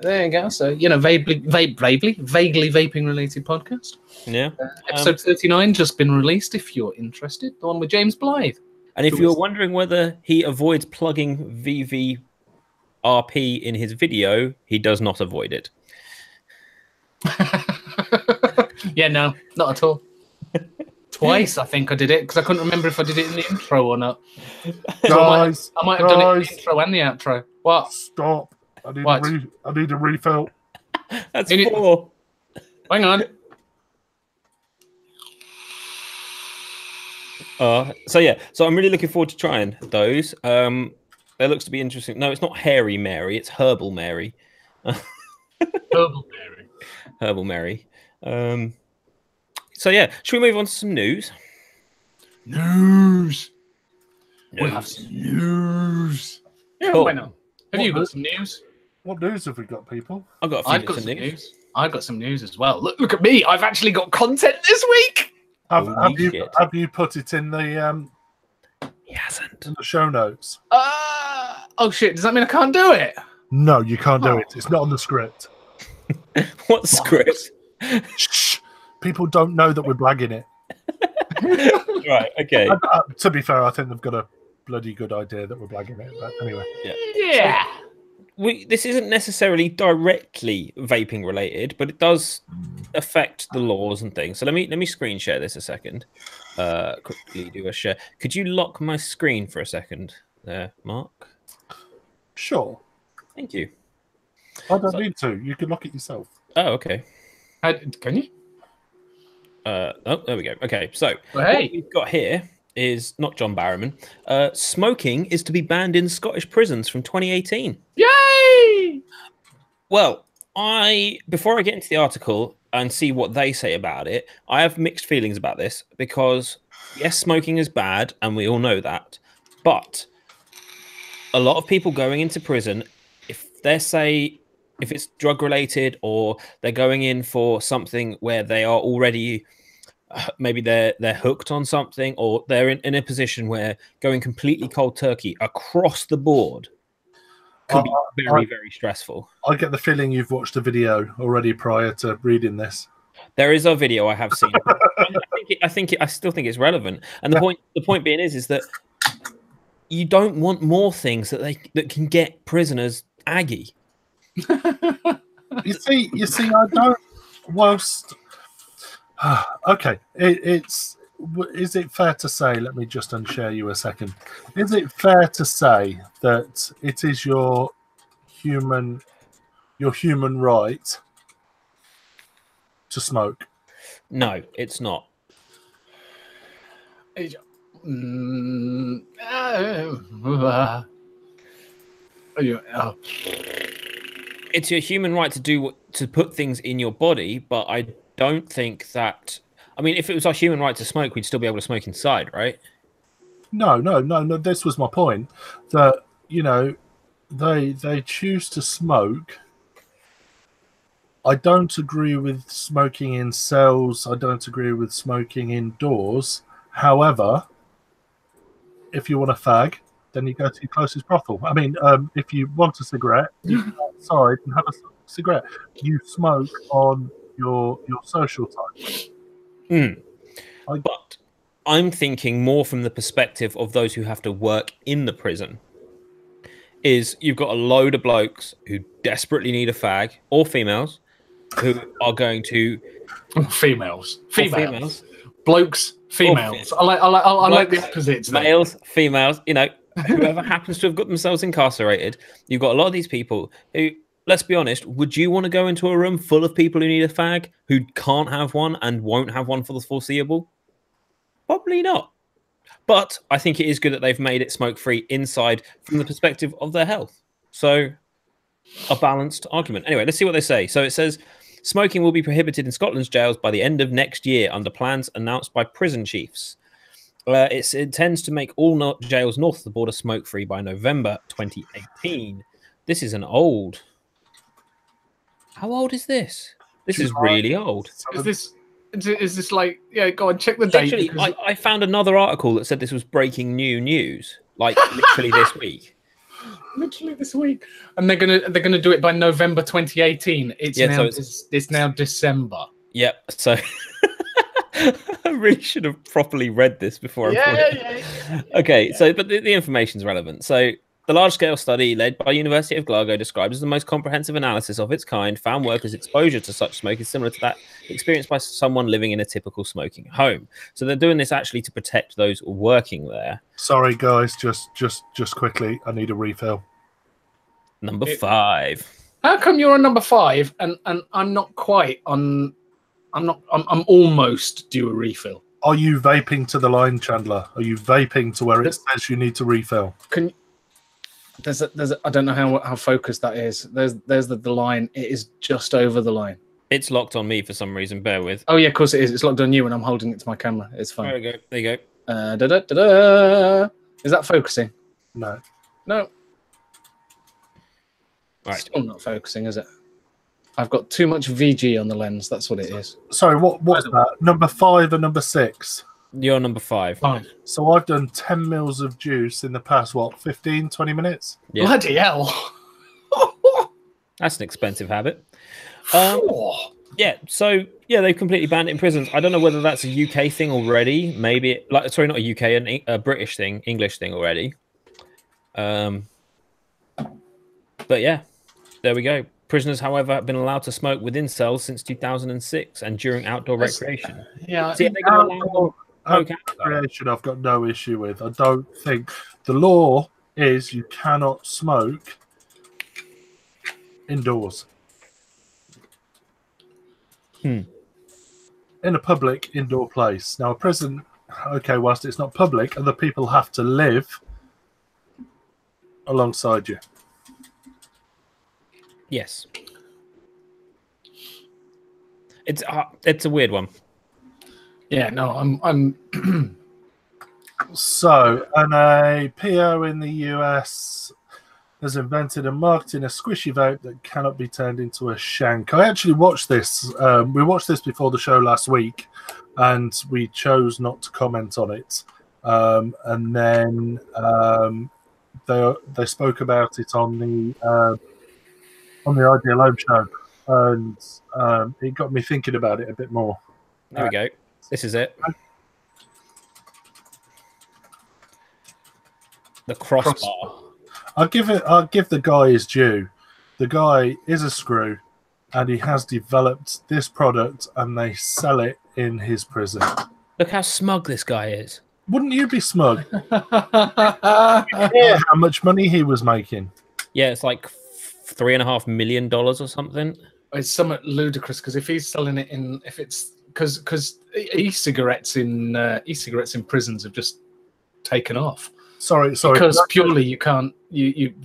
There you go. So vaguely vaping related podcast. Yeah. Episode 39 just been released. If you're interested, the one with James Blythe. And if you're wondering whether he avoids plugging VVRP in his video, he does not avoid it. Yeah, no, not at all. Twice, I think I did it because I couldn't remember if I did it in the intro or not. Guys, I might have done it in the intro and the outro. What? Stop! I need a refill. That's 4. Hang on. So I'm really looking forward to trying those. There looks to be interesting. No, it's not Hairy Mary, it's Herbal Mary. Herbal Mary. Herbal Mary. So yeah, should we move on to some news? News. We'll have some news. Yeah, cool. Why not? Have you got some news? What news have we got, people? I've got a few bits of news. I've got some news as well. Look at me. I've actually got content this week. Have you put it in the He hasn't. in the show notes? Oh shit, does that mean I can't do it? No, you can't do it. It's not on the script. What script? Shh. People don't know that we're blagging it. Right, okay. To be fair, I think they've got a bloody good idea that we're blagging it. But anyway. Yeah. This isn't necessarily directly vaping related, but it does affect the laws and things. So let me screen share this a second. Quickly do a share. Could you lock my screen for a second there, Mark? Sure. Thank you. I don't need to. You can lock it yourself. Oh, okay. Can you? Oh, there we go. Okay, so well, hey. What we've got here is not John Barrowman. Smoking is to be banned in Scottish prisons from 2018. Yay! Well, before I get into the article and see what they say about it, I have mixed feelings about this because yes, smoking is bad, and we all know that. But a lot of people going into prison, if it's drug related or they're going in for something where they are already maybe they're hooked on something, or they're in a position where going completely cold turkey across the board could be very, very stressful. I get the feeling you've watched a video already prior to reading this. There is a video I have seen. I still think it's relevant. And the point being is that you don't want more things that can get prisoners aggy. You see, I don't. Whilst, okay, is it fair to say? Let me just unshare you a second. Is it fair to say that it is your human right to smoke? No, it's not. It's your human right to put things in your body, but I don't think that. I mean, if it was our human right to smoke, we'd still be able to smoke inside, right? No. This was my point. That they choose to smoke. I don't agree with smoking in cells. I don't agree with smoking indoors. However, if you want a fag, then you go to your closest brothel. I mean, if you want a cigarette, you go outside and have a cigarette. You smoke on your social time. But I'm thinking more from the perspective of those who have to work in the prison. Is you've got a load of blokes who desperately need a fag, or females who are going to females, blokes, females. I like the opposites. Males, females. You know, whoever happens to have got themselves incarcerated. You've got a lot of these people who, let's be honest, would you want to go into a room full of people who need a fag, who can't have one and won't have one for the foreseeable? Probably not. But I think it is good that they've made it smoke-free inside from the perspective of their health. So a balanced argument. Anyway, let's see what they say. So it says, smoking will be prohibited in Scotland's jails by the end of next year under plans announced by prison chiefs. It intends to make all jails north of the border smoke-free by November 2018. This is an old... How old is this? This is really old. Is this like, yeah, go on, check the date. Literally, I found another article that said this was breaking new news, like literally this week. Literally this week. And they're gonna do it by November 2018. It's now December. Yep. So I really should have properly read this before Okay, so but the information is relevant. So the large-scale study led by University of Glasgow described as the most comprehensive analysis of its kind found workers' exposure to such smoke is similar to that experienced by someone living in a typical smoking home. So they're doing this actually to protect those working there. Sorry, guys, just quickly, I need a refill. Number 5. How come you're on number 5 and I'm not quite on? I'm almost due a refill. Are you vaping to the line, Chandler? Are you vaping to where it says you need to refill? I don't know how focused that is. There's the line. It is just over the line. It's locked on me for some reason. Bear with. Oh yeah, of course it is. It's locked on you, and I'm holding it to my camera. It's fine. There we go. There you go. Is that focusing? No. Right. Still not focusing, is it? I've got too much VG on the lens. That's what it is. Sorry, what's that? Number 5 and number 6? You're number 5. So I've done 10 mils of juice in the past, 15, 20 minutes? Yeah. Bloody hell. That's an expensive habit. Yeah, so, yeah, they've completely banned it in prisons. I don't know whether that's a UK thing already. Maybe, sorry, not a UK, a British thing, English thing already. But, yeah, there we go. Prisoners, however, have been allowed to smoke within cells since 2006 and during outdoor recreation. Yeah, see, recreation I've got no issue with. I don't think the law is you cannot smoke indoors. In a public indoor place. Now, a prison, okay, whilst it's not public, other people have to live alongside you. Yes. It's a weird one. Yeah, no, I'm So, and a PO in the US has invented and marketed a squishy vape that cannot be turned into a shank. I actually watched this. We watched this before the show last week, and we chose not to comment on it. And then they spoke about it on the Ideal Home show, and it got me thinking about it a bit more. There we go. This is it. The crossbar. I'll give the guy his due. The guy is a screw, and he has developed this product, and they sell it in his prison. Look how smug this guy is. Wouldn't you be smug? Yeah, how much money he was making? Yeah, it's like $3.5 million or something. It's somewhat ludicrous because if he's selling it because e-cigarettes in prisons have just taken off. Sorry. Because purely you can't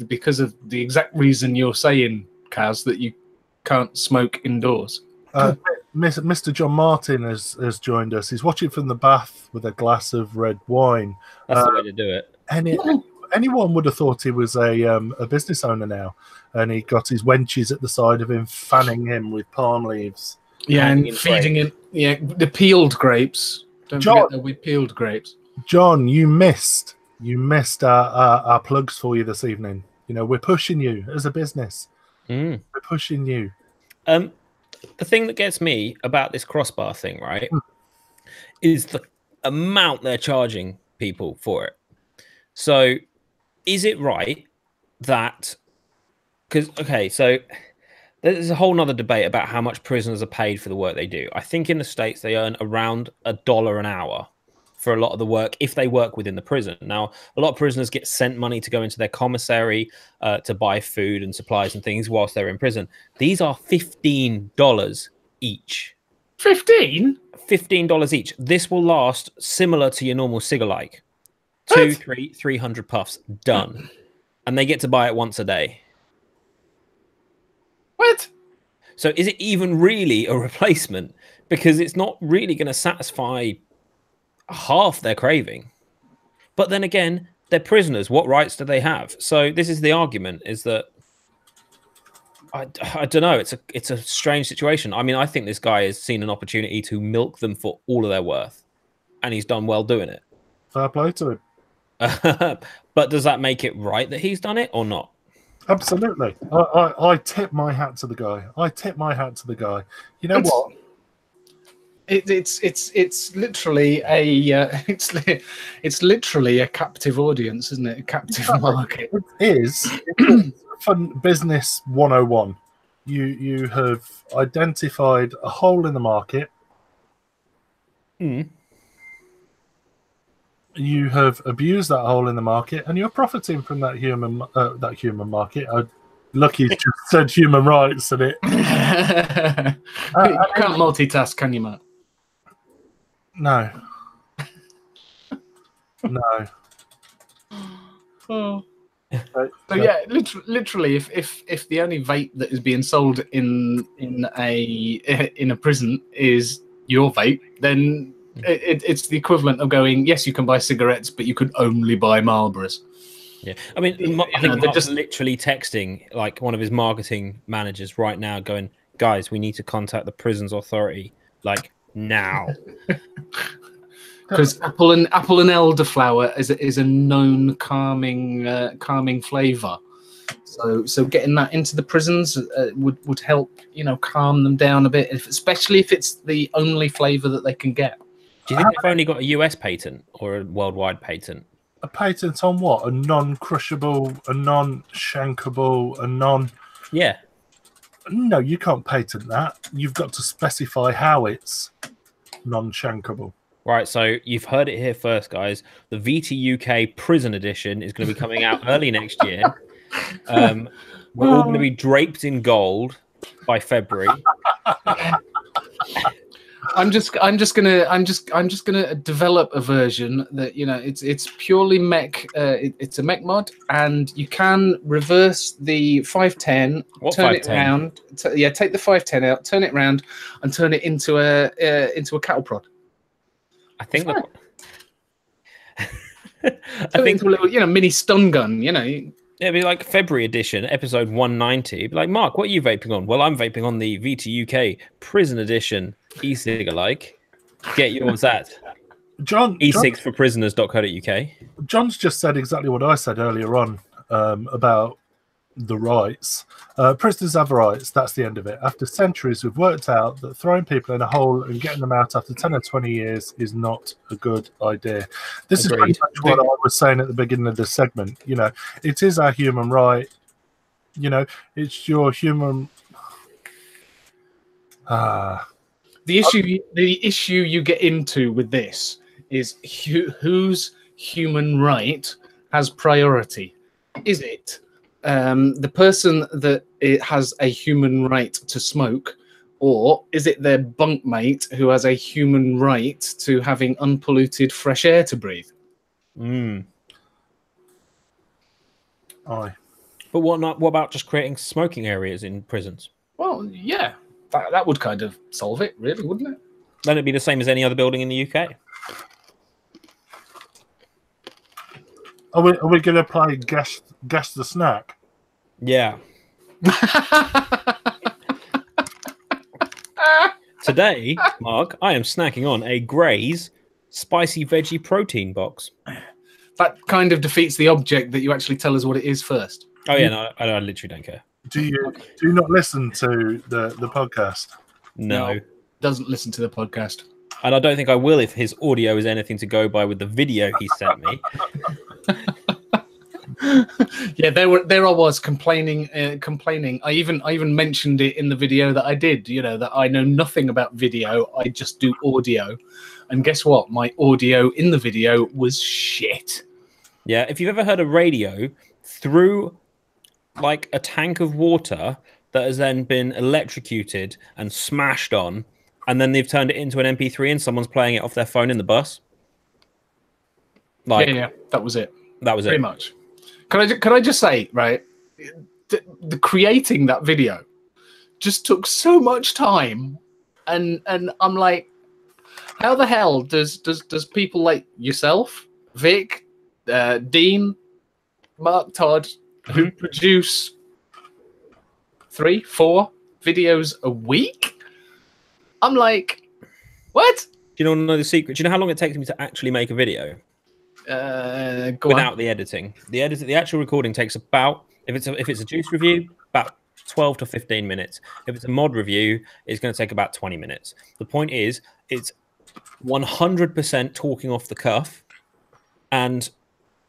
because of the exact reason you're saying, Kaz, that you can't smoke indoors. Mr. John Martin has joined us. He's watching from the bath with a glass of red wine. That's the way to do it. Anyone would have thought he was a business owner now, and he got his wenches at the side of him, fanning him with palm leaves. Yeah, and feeding him. Yeah, the peeled grapes. Don't forget that we peeled grapes. John, you missed You missed our plugs for you this evening. You know, we're pushing you as a business. We're pushing you. The thing that gets me about this crossbar thing, right, is the amount they're charging people for it. So is it right that, because, okay, so there's a whole nother debate about how much prisoners are paid for the work they do. I think in the States they earn around $1 an hour for a lot of the work if they work within the prison. Now, a lot of prisoners get sent money to go into their commissary to buy food and supplies and things whilst they're in prison. These are $15 each. 15? $15 each. This will last similar to your normal cig-alike. 300 puffs, done. And they get to buy it once a day. What? So is it even really a replacement? Because it's not really going to satisfy half their craving. But then again, they're prisoners. What rights do they have? So this is the argument, is that I don't know. It's a strange situation. I mean, I think this guy has seen an opportunity to milk them for all of their worth, and he's done well doing it. Fair play to him. But does that make it right that he's done it or not? Absolutely. I tip my hat to the guy. You know what? It's literally a it's literally a captive audience, isn't it? A captive market. It is. It's fun business 101. You have identified a hole in the market. You have abused that hole in the market, and you're profiting from that human market. Lucky you just said human rights, and it. You can't multitask, can you, Matt? No. No. Oh. So yeah, literally, if the only vape that is being sold in a prison is your vape, then it's the equivalent of going, yes, you can buy cigarettes, but you could only buy Marlboros. Yeah, I mean, I think they're just literally texting like one of his marketing managers right now, going, "Guys, we need to contact the prisons authority like now." Because apple and elderflower is a known calming flavour, so getting that into the prisons would help, you know, calm them down a bit, especially if it's the only flavour that they can get. Do you think they've only got a US patent or a worldwide patent? A patent on what? A non-crushable, a non-shankable, a non... Yeah. No, you can't patent that. You've got to specify how it's non-shankable. Right, so you've heard it here first, guys. The VT UK Prison Edition is going to be coming out early next year. We're all going to be draped in gold by February. I'm just gonna develop a version that, you know, it's purely mech. It's a mech mod, and you can reverse the 510, turn it around. Take the 510 out, turn it around, and turn it into a cattle prod. I think that. I think a little, you know, mini stun gun. You know. It'd be like February edition, episode 190. It'd be like, Mark, what are you vaping on? Well, I'm vaping on the VT UK Prison Edition e-cig-alike. Get yours at e-cigs for prisoners.co.uk. John's just said exactly what I said earlier on about the rights. Prisoners have rights. That's the end of it. After centuries, we've worked out that throwing people in a hole and getting them out after 10 or 20 years is not a good idea. This is pretty much what I was saying at the beginning of this segment. You know, it is our human right. You know, it's your human. The issue you get into with this is whose human right has priority. Is it the person that it has a human right to smoke, or is it their bunkmate who has a human right to having unpolluted fresh air to breathe? Aye. But what about just creating smoking areas in prisons? Well, yeah, that would kind of solve it, really, wouldn't it? Then it'd be the same as any other building in the UK. Are we going to play guess the snack? Yeah. Today, Mark, I am snacking on a Gray's spicy veggie protein box. that kind of defeats the object that you actually tell us what it is first. Oh yeah, no, I literally don't care. Do you not listen to the podcast? No, doesn't listen to the podcast. And I don't think I will if his audio is anything to go by with the video he sent me. Yeah, there I was complaining. I even mentioned it in the video that I did. That I know nothing about video. I just do audio, and guess what? My audio in the video was shit. Yeah, if you've ever heard a radio through like a tank of water that has then been electrocuted and smashed on, and then they've turned it into an MP3 and someone's playing it off their phone in the bus. Yeah, that was it. That was pretty much. Could I just say, right? The creating that video just took so much time, and I'm like, how the hell does people like yourself, Vic, Dean, Mark, Todd, who produce 3-4 videos a week? I'm like, what? Do you know the secret? Do you know how long it takes me to actually make a video? Without the editing. The actual recording takes about, if it's a juice review, about 12 to 15 minutes. If it's a mod review, it's going to take about 20 minutes. The point is, it's 100% talking off the cuff and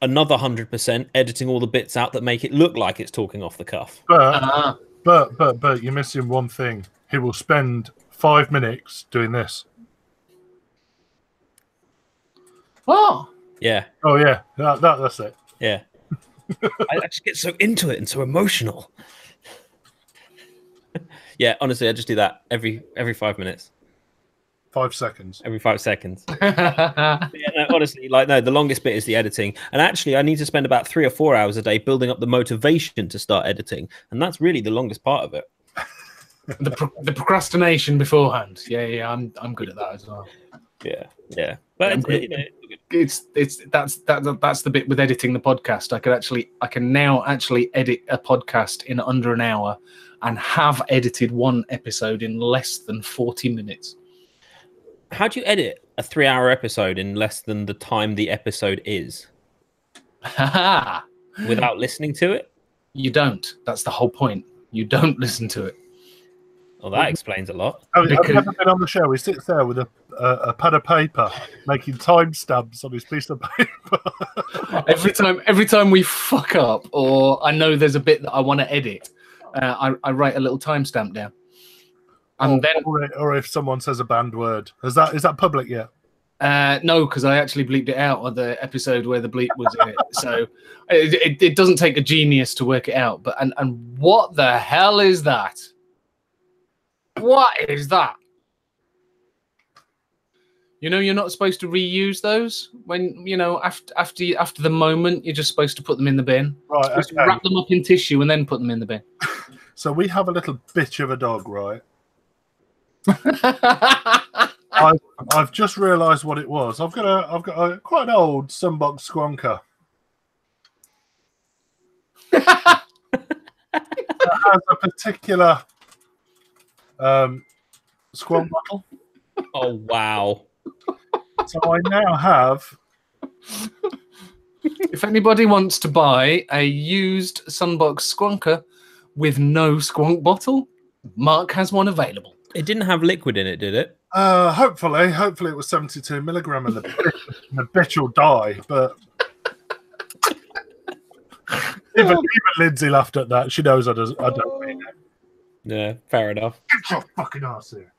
another 100% editing all the bits out that make it look like it's talking off the cuff. But you're missing one thing. He will spend 5 minutes doing this. Oh. Yeah. Oh yeah. That's it. Yeah. I just get so into it and so emotional. Yeah, honestly, I just do that every 5 minutes. 5 seconds. Every 5 seconds. Yeah, no, honestly, the longest bit is the editing. And actually, I need to spend about 3 or 4 hours a day building up the motivation to start editing. And that's really the longest part of it. The procrastination beforehand. Yeah, I'm good at that as well. Yeah. But that's the bit with editing the podcast. I can now actually edit a podcast in under an hour and have edited one episode in less than 40 minutes. How do you edit a 3-hour episode in less than the time the episode is? Without listening to it? You don't. That's the whole point. You don't listen to it. Well, that explains a lot. I've never been on the show. He sits there with a pad of paper, making timestamps on his piece of paper. every time we fuck up, or I know there's a bit that I want to edit, I write a little timestamp down. And or if someone says a banned word, is that public yet? No, because I actually bleeped it out on the episode where the bleep was in it. So it doesn't take a genius to work it out. But and what the hell is that? What is that? You're not supposed to reuse those when after the moment. You're just supposed to put them in the bin. Right. You're supposed to wrap them up in tissue and then put them in the bin. So we have a little bitch of a dog, right? I've just realised what it was. I've got quite an old sunbox squonker. That has a particular squonk bottle. Oh wow! So I now have. If anybody wants to buy a used sunbox squonker with no squonk bottle, Mark has one available. It didn't have liquid in it, did it? Hopefully it was 72 milligram, and the bitch will die. But even Lindsay laughed at that. She knows I don't mean it. Yeah, fair enough. Get your fucking ass here.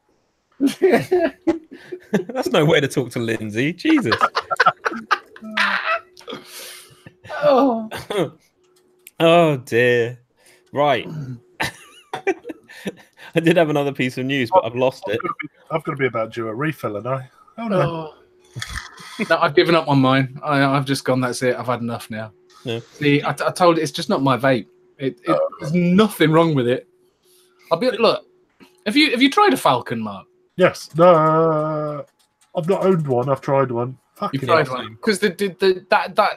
That's no way to talk to Lindsay. Jesus. Oh dear. Right. I did have another piece of news, but I've lost it. I've got to be about due a refill, and I. Oh no. No, I've given up on mine. I've just gone. That's it. I've had enough now. Yeah. See, I told you, it's just not my vape. There's nothing wrong with it. Look. Have you tried a Falcon, Mark? Yes. No. I've not owned one. I've tried one. You've tried one because that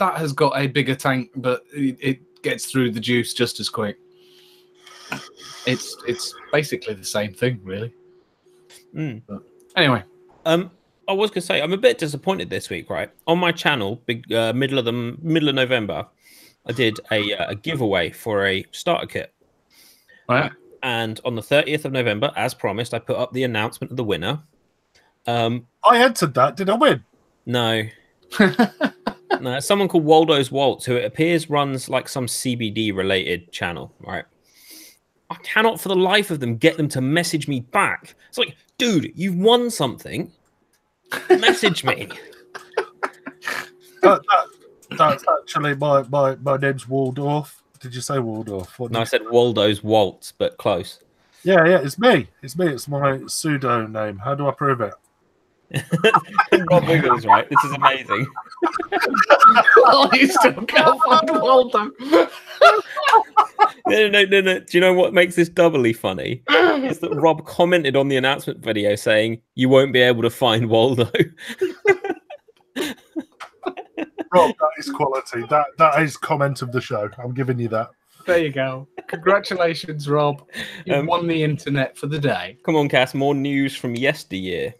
has got a bigger tank, but it gets through the juice just as quick. It's basically the same thing, really. Mm. But anyway, I was gonna say I'm a bit disappointed this week. Right on my channel, middle of November, I did a giveaway for a starter kit. Right. And on the 30th of November, as promised, I put up the announcement of the winner. I entered that. Did I win? No. No, someone called Waldo's Waltz, who it appears runs like some CBD related channel, right? I cannot for the life of them get them to message me back. It's like, dude, you've won something. Message me. That's actually my name's Waldorf. Did you say Waldorf? No, I said Waldo's Waltz, but close. Yeah, it's me. It's me. It's my pseudo name. How do I prove it? Rob Wiggles, right? This is amazing. Oh, you still can't find Waldo. No. Do you know what makes this doubly funny? Is that Rob commented on the announcement video saying, you won't be able to find Waldo. Rob, that is quality. That is comment of the show. I'm giving you that. There you go. Congratulations, Rob. You won the internet for the day. Come on, Cass. More news from yesteryear.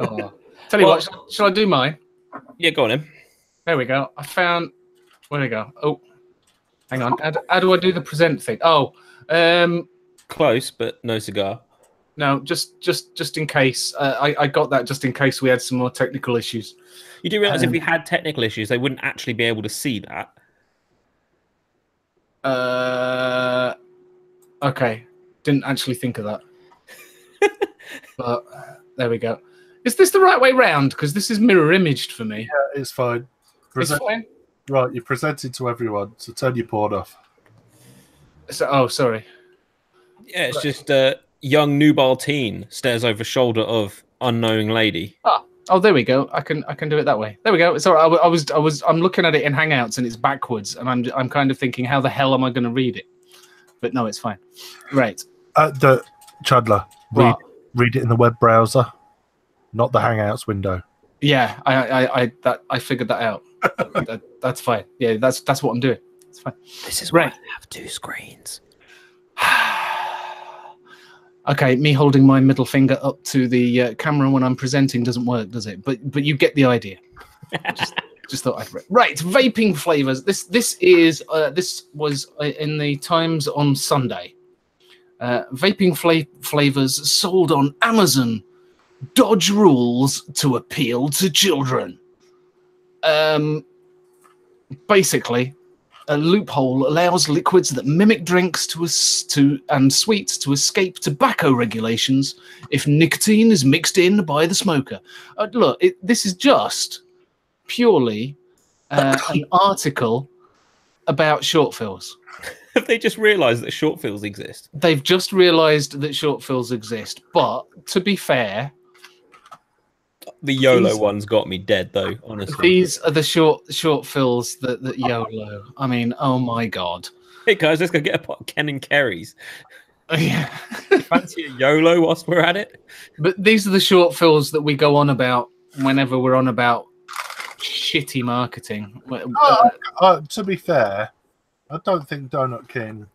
Oh. Tell you what, shall I do mine? Yeah, go on then. There we go. I found. Where we go? Oh, hang on. How do I do the present thing? Oh, close, but no cigar. No, just in case. I got that just in case we had some more technical issues. You do realize if we had technical issues, they wouldn't actually be able to see that. Okay. Didn't actually think of that. But there we go. Is this the right way round? Because this is mirror imaged for me. Yeah, it's fine. It's fine. Right, you're presented to everyone, so turn your port off. So, sorry. Yeah, it's just a young nubile teen stares over shoulder of unknowing lady. Oh, there we go. I can do it that way. There we go. Sorry, I'm looking at it in Hangouts and it's backwards, and I'm kind of thinking, how the hell am I going to read it? But no, it's fine. Right. Chandler, read it in the web browser, not the Hangouts window. Yeah, I figured that out. That's fine. Yeah, that's what I'm doing. It's fine. This is why I have two screens. Okay, me holding my middle finger up to the camera when I'm presenting doesn't work, does it? But you get the idea. Just thought I'd right. Vaping flavors. This was in the Times on Sunday. Vaping flavors sold on Amazon dodge rules to appeal to children. Basically, a loophole allows liquids that mimic drinks and sweets to escape tobacco regulations if nicotine is mixed in by the smoker. Look, this is just purely an article about short fills. Have they just realised that short fills exist? They've just realised that short fills exist, but to be fair, the YOLO ones got me dead, though, honestly. These are the short fills that YOLO. I mean, oh my god. Hey guys, let's go get a pot of Ken and Kerry's. Yeah. Fancy a YOLO whilst we're at it? But these are the short fills that we go on about whenever we're on about shitty marketing. To be fair, I don't think Donut King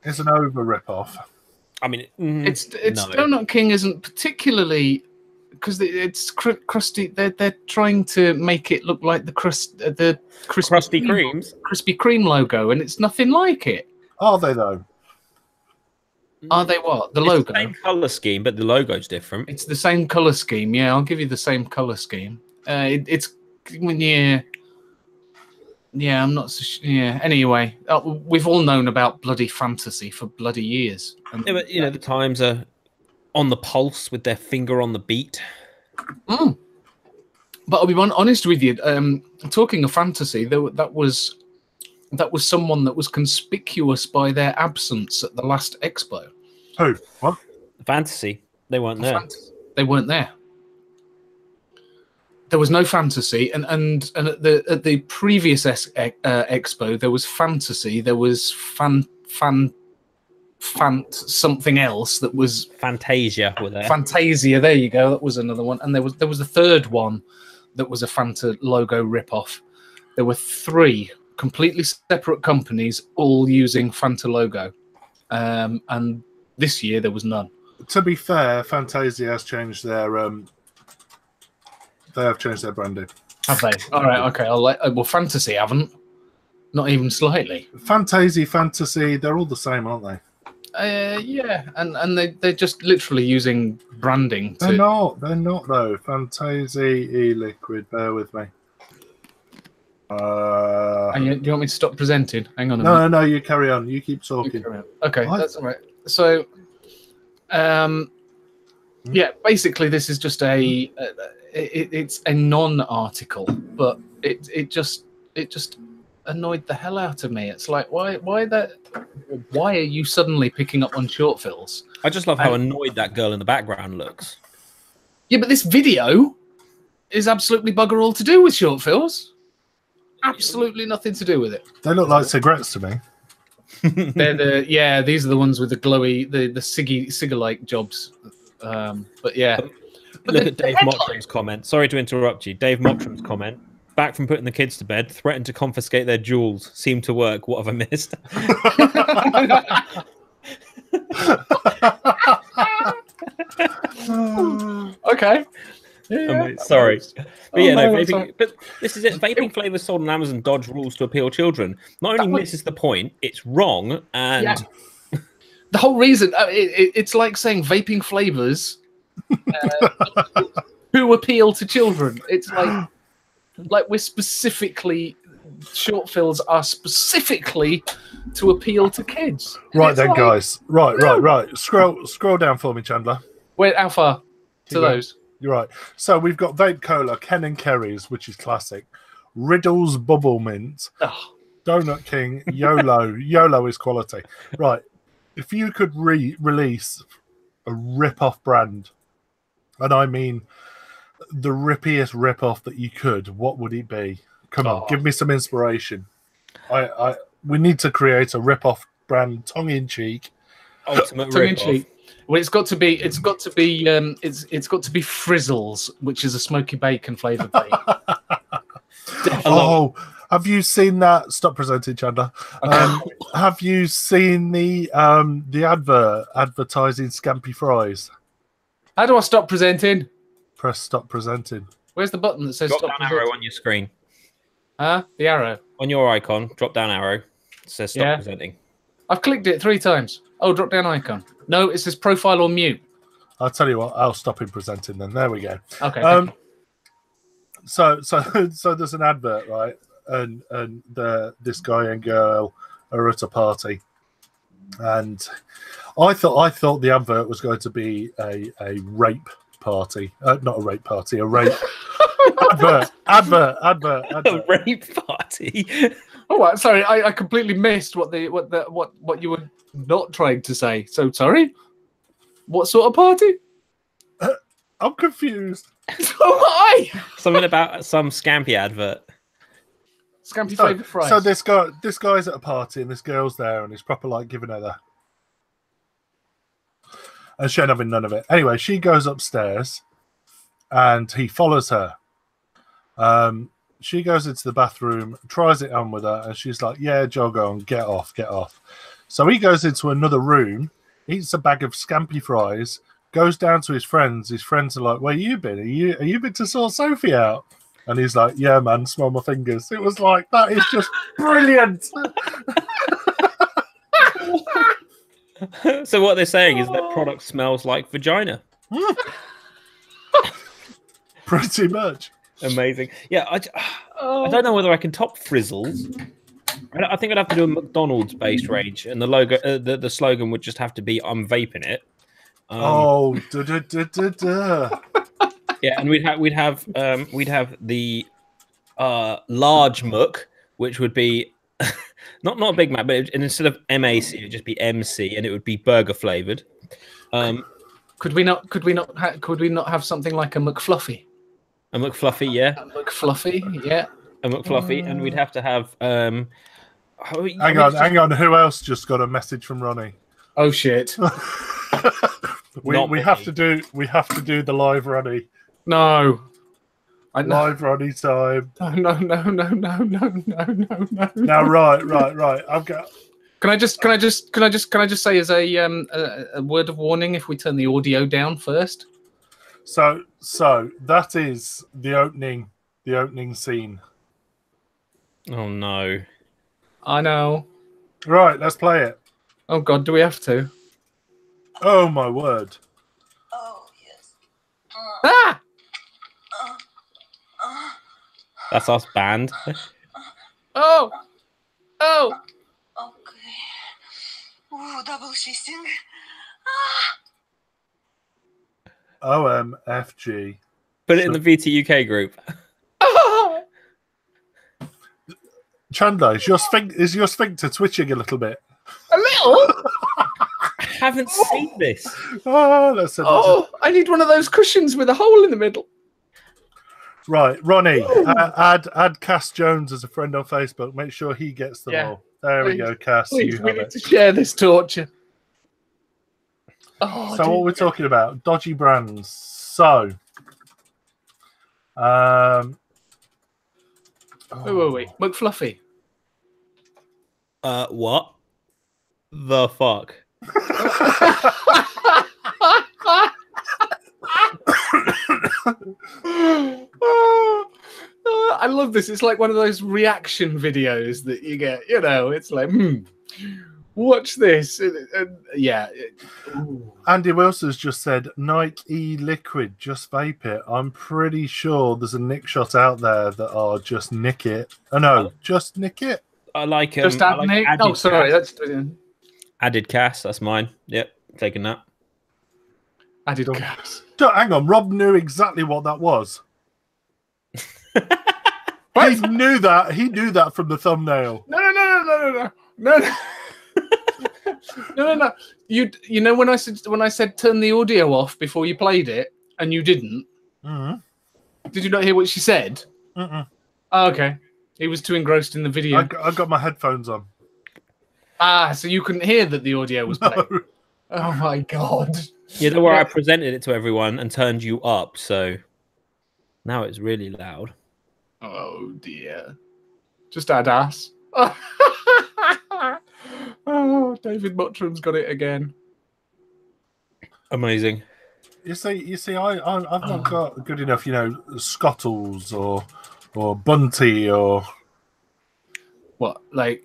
is an over rip-off. I mean, it's Donut King isn't particularly because it's crusty. They're trying to make it look like the Krispy Kreme logo, and it's nothing like it. Are they though? Are they what? The logo? The same color scheme, but the logo's different. It's the same color scheme. Yeah, I'll give you the same color scheme. Yeah, I'm not so yeah. Anyway, we've all known about bloody fantasy for bloody years. Yeah, but the Times are on the pulse with their finger on the beat. But I'll be honest with you. Talking of fantasy, that was someone that was conspicuous by their absence at the last expo. Who? What? Fantasy. They weren't there. They weren't there. There was no fantasy, and at the previous expo there was fantasy. There was something else that was Fantasia. Were there? Fantasia. There you go. That was another one, and there was a third one that was a Fanta logo ripoff. There were 3 completely separate companies all using Fanta logo, and this year there was none. To be fair, Fantasia has changed their they have changed their branding. Have they? All right, okay. Well, Fantasy haven't. Not even slightly. Fantasy, they're all the same, aren't they? Yeah, and they're just literally using branding. They're not though. Fantasy, e-liquid. Bear with me. Do you want me to stop presenting? Hang on a minute. minute. No, you carry on. You keep talking. Okay, that's all right. So, yeah, basically, this is just it's a non-article, but it just annoyed the hell out of me. It's like, why are you suddenly picking up on short fills? I just love how annoyed that girl in the background looks. Yeah, but this video is absolutely bugger all to do with short fills. Absolutely nothing to do with it. They look like cigarettes to me. These are the ones with the glowy, the ciggy-like jobs. But yeah. Look at Dave Mottram's comment. Sorry to interrupt you. Dave Mottram's comment. Back from putting the kids to bed, threatened to confiscate their jewels. Seemed to work. What have I missed? Okay. Yeah, sorry. But vaping, but this is it. Vaping flavors sold on Amazon dodge rules to appeal children. Not only misses the point, it's wrong. And the whole reason, it's like saying vaping flavors who appeal to children. It's like we're specifically, short fills are specifically to appeal to kids. Right then, guys. Right. Scroll down for me, Chandler. Wait, how far to those? You're right. So we've got Vape Cola, Ken and Kerry's, which is classic. Riddles Bubble Mint. Donut King, YOLO. YOLO is quality. Right. If you could release a rip-off brand, and I mean the rippiest rip-off that you could, what would it be? Come on, give me some inspiration. We need to create a rip-off brand, tongue-in-cheek. Ultimate rip-off. Well, it's got to be Frizzles, which is a smoky bacon flavored vape. Have you seen that? Stop presenting, Chandler. Okay. Have you seen the advertising Scampy Fries? How do I stop presenting? Press stop presenting. Where's the button that says drop stop down presenting? arrow on your screen. The arrow on your icon. Drop down arrow. It says stop presenting. I've clicked it 3 times. Oh, drop down icon. No, it says profile or mute. I'll tell you what. I'll stop him presenting then. There we go. Okay. So there's an advert, right? And this guy and girl are at a party, and I thought the advert was going to be a rape party, not a rape party, a rape advert. A rape party. Oh, sorry, I completely missed what you were not trying to say. So sorry. What sort of party? I'm confused. So am I. Something about some Scampy advert. Scampy flavoured fries. So this guy's at a party and this girl's there and he's proper like giving her that. And she ain't having none of it. Anyway, she goes upstairs and he follows her. She goes into the bathroom, tries it on with her, and she's like, yeah, jog on, get off. So he goes into another room, eats a bag of Scampy fries, goes down to his friends. His friends are like, where you been? Are you been to sort Sophie out? And he's like, yeah, man, smell my fingers. It was like, that is just brilliant. So what they're saying is that product smells like vagina. Pretty much. Amazing. Yeah, I don't know whether I can top Frizzles. I think I'd have to do a McDonald's-based range, and the logo, the slogan would just have to be "I'm vaping it." Yeah, and we'd have the large muck, which would be not a Big Mac, but instead of MAC, it'd just be MC, and it would be burger flavored. Could we not have something like a McFluffy? A McFluffy, yeah. A McFluffy, yeah. A McFluffy, and we'd have to have. Hang on. Who else just got a message from Ronnie? Oh shit! we have to do the live Ronnie. No. Live Ronnie time. No. Now, right. Can I just say as a word of warning if we turn the audio down first? So that is the opening scene. Oh no. I know. Right, let's play it. Oh God, do we have to? Oh my word. Oh, yes. Ah! That's us banned. Oh! Oh! Okay. Ooh, double shitting. OMFG. Put it in the VT UK group. Oh! Chandler, is your sphincter twitching a little bit? A little? I haven't seen this. Oh, let's send it Oh, I need one of those cushions with a hole in the middle. Right, Ronnie, add Cass Jones as a friend on Facebook. Make sure he gets them all. There we go, Cass. Please, you we have need it. to share this torture. Oh, So what we're talking about, dodgy brands. So, wait. McFluffy. What the fuck? I love this. It's like one of those reaction videos that you get. You know, it's like, watch this. Yeah. Andy Wilson's just said Nike e-liquid, just vape it. I'm pretty sure there's a nick shot out there that are just nick it. Oh no, just nick it. I like Just I add like Nick. added Oh, sorry. Cass. That's Added Cass. That's mine. Yep, taking that. added Don't- caps. Hang on, Rob knew exactly what that was. He knew that. He knew that from the thumbnail. No. No. You know when I said turn the audio off before you played it, and you didn't. Mm-hmm. Did you not hear what she said? Mm-mm. Oh, okay. He was too engrossed in the video. I got my headphones on. So you couldn't hear that the audio was playing. No. Oh my God. Yeah, don't worry. I presented it to everyone and turned you up, so now it's really loud. Oh dear. Just add ass. Oh, David Mottram's got it again. Amazing. You see, I've not got good enough, scottles or Bunty or What, like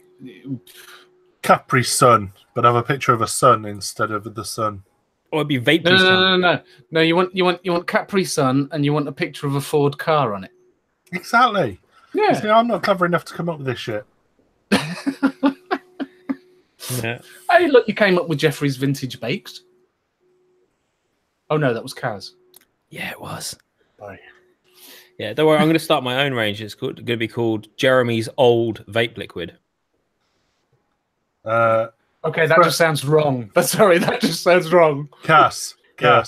Capri Sun, but have a picture of a sun instead of the sun. Or it'd be vape. No. You want Capri Sun and you want a picture of a Ford car on it. Exactly. Yeah. You see, I'm not clever enough to come up with this shit. Yeah. Hey, look, you came up with Jeffrey's Vintage Baked. Oh no, that was Kaz. Yeah, it was. Bye. Yeah, don't worry. I'm going to start my own range. It's going to be called Jeremy's Old Vape Liquid. Okay, that just sounds wrong. That just sounds wrong. Cass.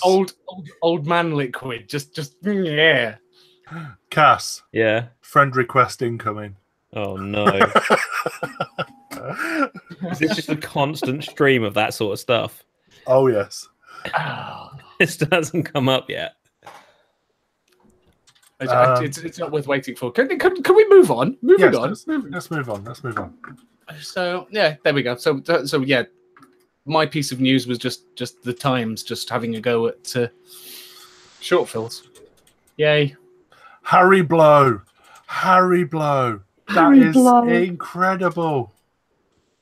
Old man liquid. Just yeah. Cass. Yeah. Friend request incoming. Oh no. Is this just a constant stream of that sort of stuff? Oh yes. This hasn't come up yet. It's not worth waiting for. Can we move on? Yes, On. Let's move on. So yeah, there we go. So yeah, my piece of news was just the Times just having a go at short fills. Yay. Harry Blow. That is incredible.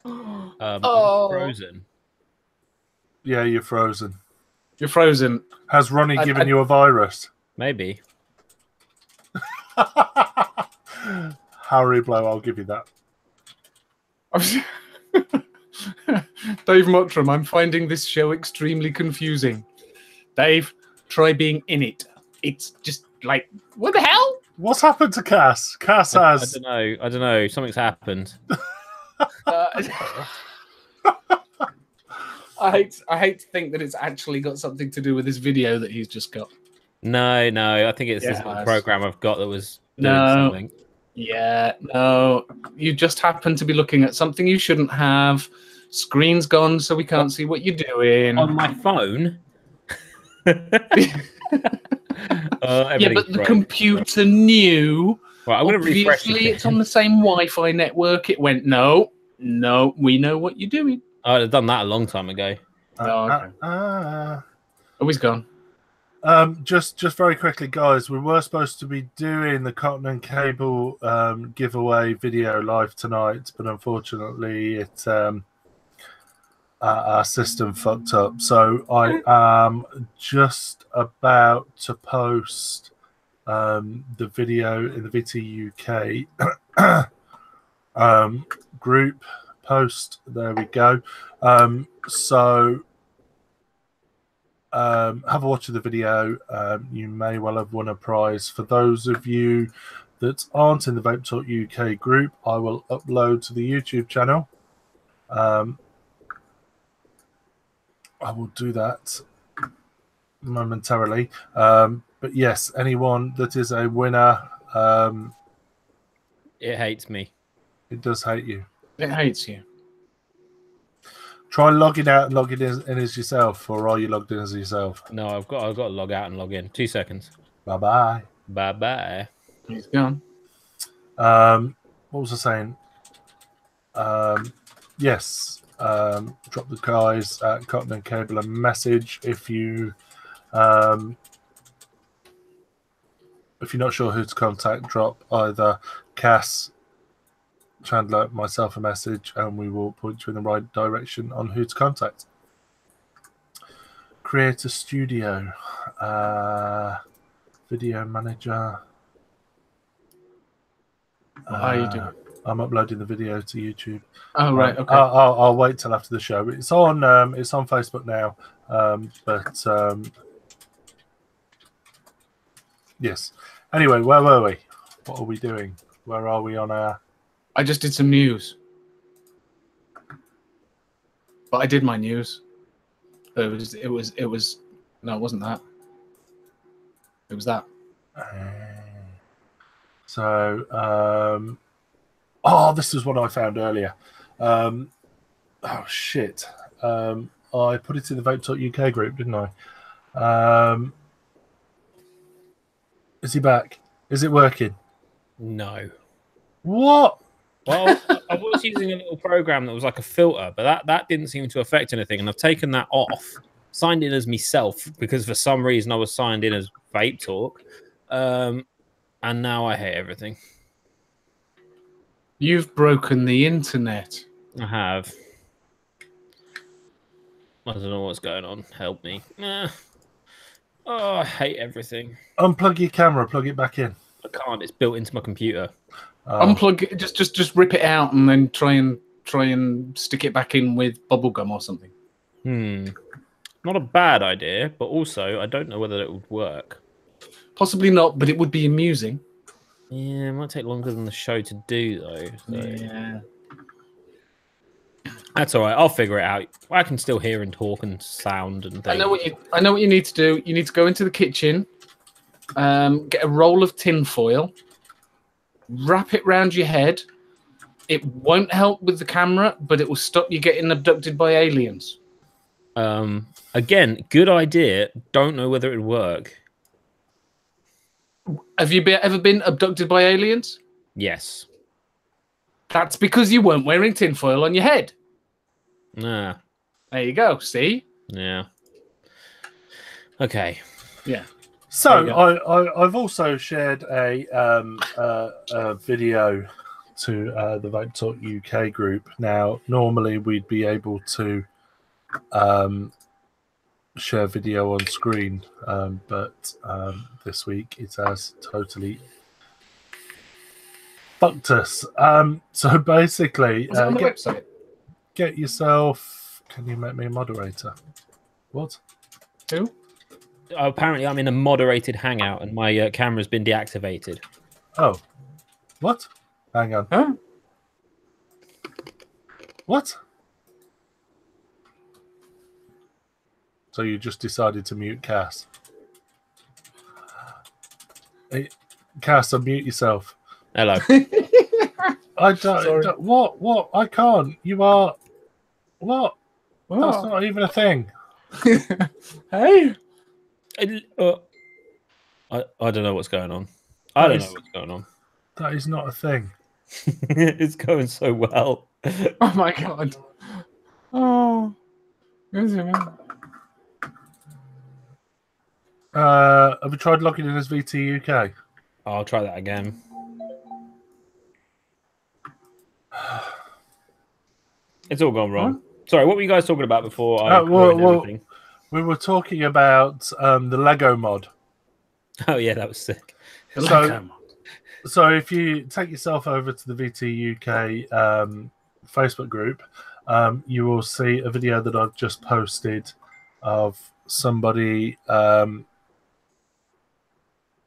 Frozen. Yeah, you're frozen. You're frozen. Has Ronnie given you a virus? Maybe. Harry Blow, I'll give you that. Dave Mottram, I'm finding this show extremely confusing. Dave, try being in it. It's just like, what the hell? What's happened to Cass? Cass has... I don't know. Something's happened. I hate to think that it's actually got something to do with this video that he's just got. No. I think it's this little program I've got that was doing something. Yeah, no. You just happen to be looking at something you shouldn't have. Screen's gone, so we can't see what you're doing. On my phone? Yeah, but the computer knew. Right, I'm going to refresh Obviously, it's on the same Wi-Fi network. It went, no. No, we know what you're doing. I'd have done that a long time ago. Always gone. Just very quickly, guys. We were supposed to be doing the Cotton and Cable giveaway video live tonight, but unfortunately, it our system fucked up. So I am just about to post the video in the VT UK group post. There we go. So have a watch of the video. You may well have won a prize. For those of you that aren't in the Vape Talk UK group, I will upload to the YouTube channel. I will do that momentarily. But yes, anyone that is a winner, It hates me. it does hate you. It hates you. Try logging out and logging in as yourself, or are you logged in as yourself? No, I've got to log out and log in. 2 seconds. Bye-bye. Bye-bye. He's gone. What was I saying? Yes. Drop the guys at Cotton and Cable a message if you're not sure who to contact. Drop either Cass, Chandler, myself a message, and we will point you in the right direction on who to contact. Create a studio, video manager. How are you doing? I'm uploading the video to YouTube. Oh right, okay. I'll wait till after the show. It's on Facebook now. Yes. Anyway, where were we? What are we doing? Where are we on our? I just did some news, but I did my news. It was. No, it wasn't that. It was that. Oh, this is what I found earlier. Oh shit! I put it in the Vape Talk UK group, didn't I? Is he back? Is it working? No. What? Well, I was using a little program that was like a filter, but that didn't seem to affect anything, and I've taken that off. Signed in as myself because for some reason I was signed in as Vape Talk, and now I hate everything. You've broken the internet. I have. I don't know what's going on. Help me. Oh, I hate everything. Unplug your camera. Plug it back in. I can't. It's built into my computer. Unplug it. Just rip it out and then try and stick it back in with bubblegum or something. Not a bad idea, but also I don't know whether it would work. Possibly not, but it would be amusing. Yeah, it might take longer than the show to do though. So. Yeah. That's all right. I'll figure it out. I can still hear and talk and sound and things. I know what you need to do. You need to go into the kitchen, get a roll of tin foil, wrap it round your head. It won't help with the camera, but it will stop you getting abducted by aliens. Again, good idea. Don't know whether it would work. Have you ever been abducted by aliens? Yes. That's because you weren't wearing tinfoil on your head. Nah. There you go. See? Yeah. Okay. Yeah. So I've also shared a video to the Vape Talk UK group. Now, normally we'd be able to share video on screen, but this week it has totally fucked us. So basically, On the website. Get yourself. Can you make me a moderator? What? Who? Apparently, I'm in a moderated hangout and my camera's been deactivated. Oh, what? Hang on. Huh? What? So you just decided to mute Cass? Hey, Cass, unmute yourself. Hello. I don't. What? I can't. You are. What? That's not even a thing. Hey. I don't know what's going on. I don't know what's going on. That is not a thing. It's going so well. Oh my god. Oh. Where's it, man? Have you tried logging in as VT UK? I'll try that again. It's all gone wrong. Sorry, what were you guys talking about before I ruined everything? We were talking about the Lego mod. Oh yeah, that was sick. So if you take yourself over to the VT UK Facebook group, you will see a video that I've just posted of somebody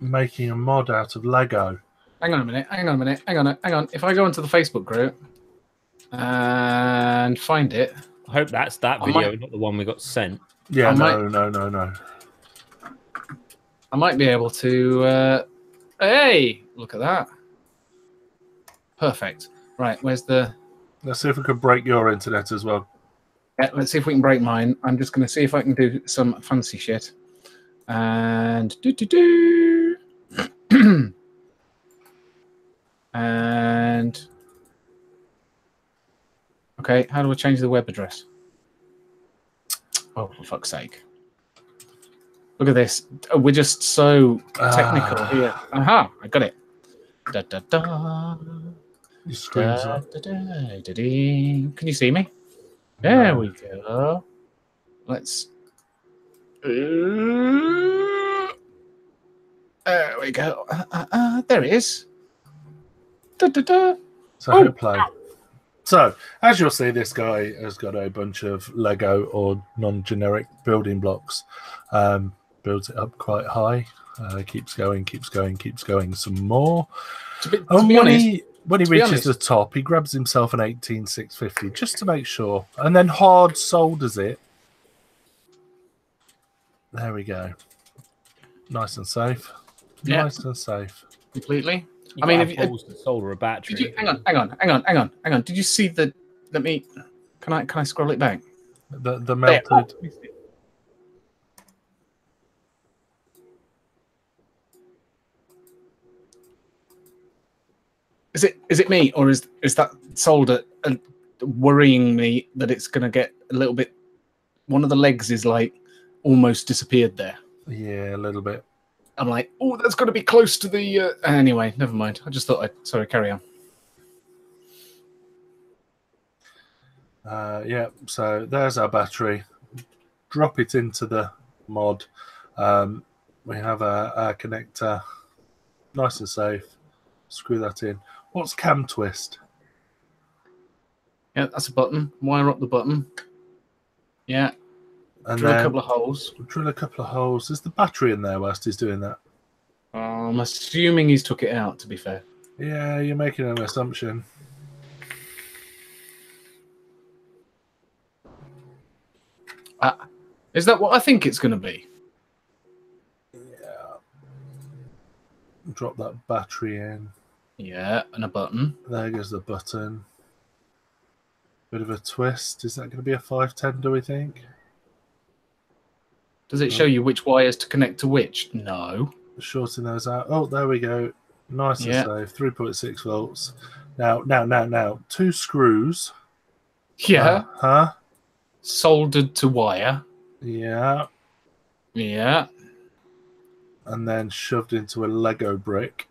making a mod out of Lego. Hang on a minute. Hang on. If I go into the Facebook group and find it, I hope that's that video, not the one we got sent. Yeah, no. I might be able to. Hey, look at that. Perfect. Right, where's the? Let's see if we can break your internet as well. Yeah, let's see if we can break mine. I'm just going to see if I can do some fancy shit. And and okay, how do I change the web address? Oh, for fuck's sake! Look at this. Oh, we're just so technical here. Aha! I got it. Da da da. Your screen's up. Can you see me? There we go. Let's. There we go. There it is. Da, da, da. So hit play. So, as you'll see, this guy has got a bunch of Lego or non-generic building blocks. Builds it up quite high. Keeps going some more. To be honest, when he reaches the top, he grabs himself an 18650 just to make sure, and then hard solders it. There we go. Nice and safe. Yeah. Nice and safe. Completely. I mean, if you to solder a battery. Hang on. Did you see the? Let me. Can I scroll it back? The melted. Is it me, or is that solder worrying me that it's going to get a little bit? One of the legs is like almost disappeared there. Yeah, a little bit. I'm like, oh, that's got to be close to the. Anyway, never mind. I just thought sorry, carry on. Yeah, so there's our battery. Drop it into the mod. We have our connector, nice and safe. Screw that in. What's cam twist? Yeah, that's a button. Wire up the button. Yeah. And drill then a couple of holes. Drill a couple of holes. Is the battery in there whilst he's doing that? I'm assuming he's took it out, to be fair. Yeah, you're making an assumption. Is that what I think it's going to be? Yeah. Drop that battery in. Yeah, and a button. There goes the button. Bit of a twist. Is that going to be a 510, do we think? Does it show you which wires to connect to which? No. Shorten those out. Oh, there we go. Nice and safe. 3.6 volts. Now. 2 screws. Yeah. Soldered to wire. Yeah. Yeah. And then shoved into a Lego brick.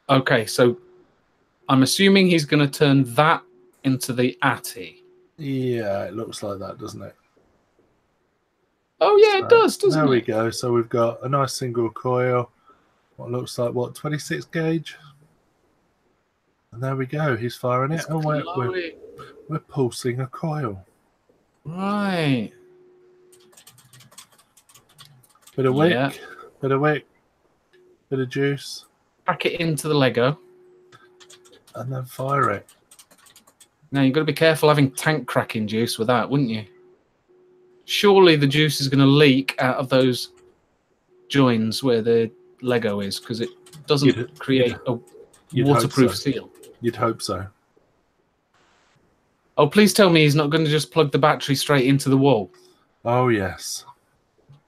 Okay, so I'm assuming he's going to turn that into the ATI. Yeah, it looks like that, doesn't it? Oh, yeah, it does, doesn't it? There we go. So we've got a nice single coil. What looks like, 26 gauge? And there we go. He's firing it. Oh, we're pulsing a coil. Right. Bit of wick. Bit of juice. Pack it into the Lego. And then fire it. Now, you've got to be careful having tank cracking juice with that, wouldn't you? Surely the juice is going to leak out of those joins where the Lego is, because it doesn't create a waterproof seal. You'd hope so. Oh, please tell me he's not going to just plug the battery straight into the wall. Oh, yes.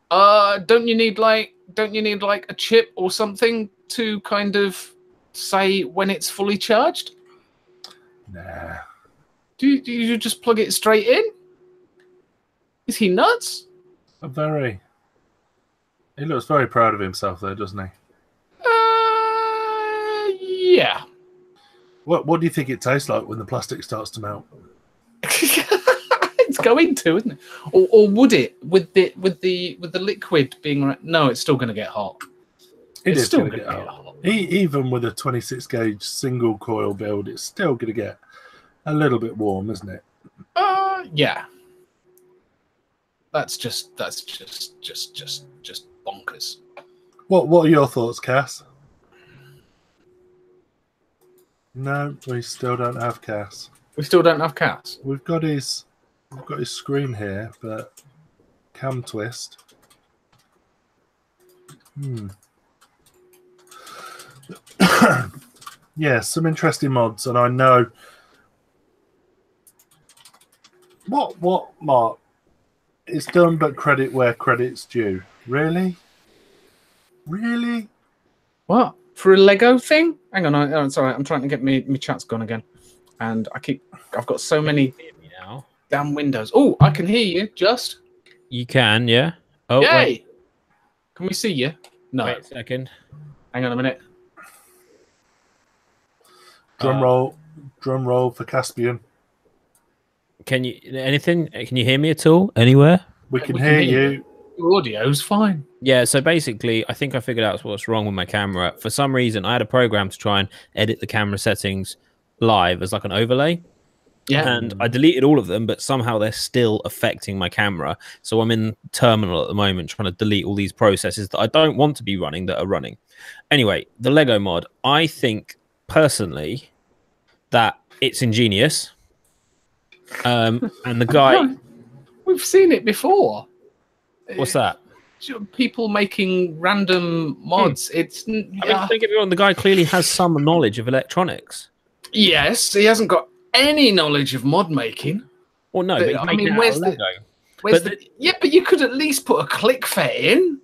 Don't you need like a chip or something to kind of say when it's fully charged? Nah. Do you just plug it straight in? Is he nuts? He looks very proud of himself there, doesn't he? Yeah. What do you think it tastes like when the plastic starts to melt? It's going to, isn't it? Or would it with the liquid being? No, it's still going to get hot. It's still going to get hot. Even with a 26 gauge single coil build, it's still going to get a little bit warm, isn't it? Yeah. That's just bonkers. What are your thoughts, Cass? No, we still don't have Cass. We still don't have Cass. We've got his screen here, but cam twist. Yeah, some interesting mods, and I know what Mark. It's done, but credit where credit's due. Really? What? For a Lego thing? Hang on, I'm sorry. I'm trying to get me chat's gone again, and I've got so many damn windows. Oh, I can hear you. Just you can, yeah. Oh, yay! wait. Can we see you? No. Wait a second. Hang on a minute. Drum roll for Caspian. Can you anything? Can you hear me at all? Anywhere? We can hear you. Your audio's fine. Yeah, so basically, I think I figured out what's wrong with my camera. For some reason, I had a program to try and edit the camera settings live as like an overlay. Yeah. And I deleted all of them, but somehow they're still affecting my camera. So I'm in terminal at the moment trying to delete all these processes that I don't want to be running that are running. Anyway, the Lego mod, I think personally that it's ingenious. And the guy... We've seen it before. What's that? People making random mods. It's. I mean, don't get me wrong. The guy clearly has some knowledge of electronics. Yes, he hasn't got any knowledge of mod making. Well, no, but he's making it out of Lego. Yeah, but you could at least put a click fet in.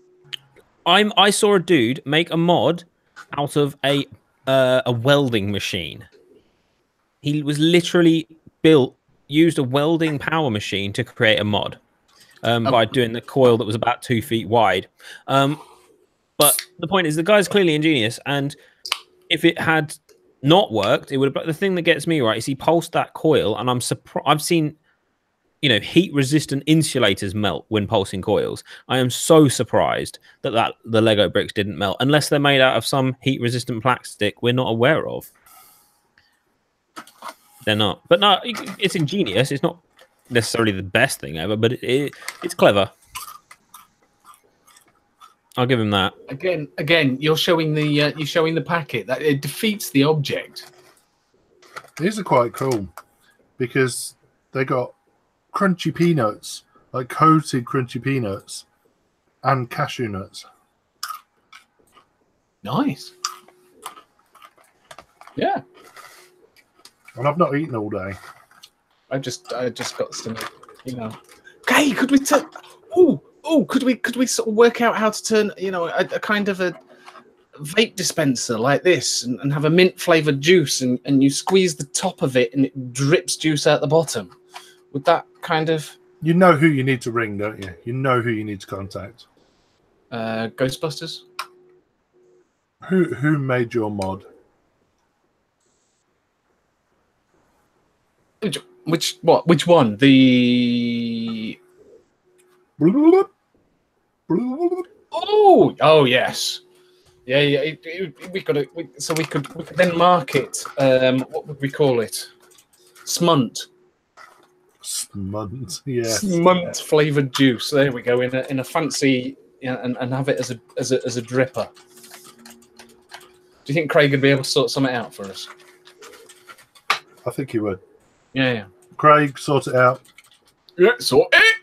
I saw a dude make a mod out of a welding machine. He was literally used a welding power machine to create a mod. By doing the coil that was about 2 feet wide. But the point is, the guy's clearly ingenious, and if it had not worked, it would have. But the thing that gets me right is he pulsed that coil, and I'm surprised. I've seen, heat-resistant insulators melt when pulsing coils. I am so surprised that the Lego bricks didn't melt, unless they're made out of some heat-resistant plastic we're not aware of. They're not, but no, it's ingenious. It's not necessarily the best thing ever, but it's clever. I'll give him that. Again, you're showing the packet. That it defeats the object. These are quite cool because they got crunchy peanuts, like coated crunchy peanuts, and cashew nuts. Nice. Yeah. And I've not eaten all day. I just got some, Okay, could we turn? Could we sort of work out how to turn, a kind of a vape dispenser like this, and have a mint flavored juice, and you squeeze the top of it, and it drips juice out the bottom. Would that kind of? You know who you need to ring, don't you? You know who you need to contact. Ghostbusters. Who made your mod? Which one? The oh yes, yeah. We could then market. What would we call it? Smunt. Smunt, yes. Smunt flavored juice. There we go. In a fancy, and have it as a dripper. Do you think Craig would be able to sort something out for us? I think he would. Yeah. Craig, sort it out. Yeah, sort it.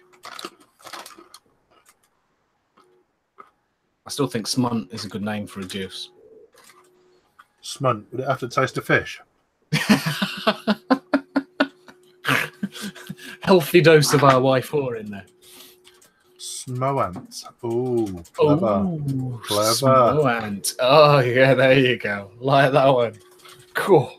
I still think Smunt is a good name for a juice. Smunt. Would it have to taste of fish? Healthy dose of our Y4 in there. Smoant. Ooh, clever. Oh, Clever. Smoant. Oh, yeah, there you go. Like that one. Cool.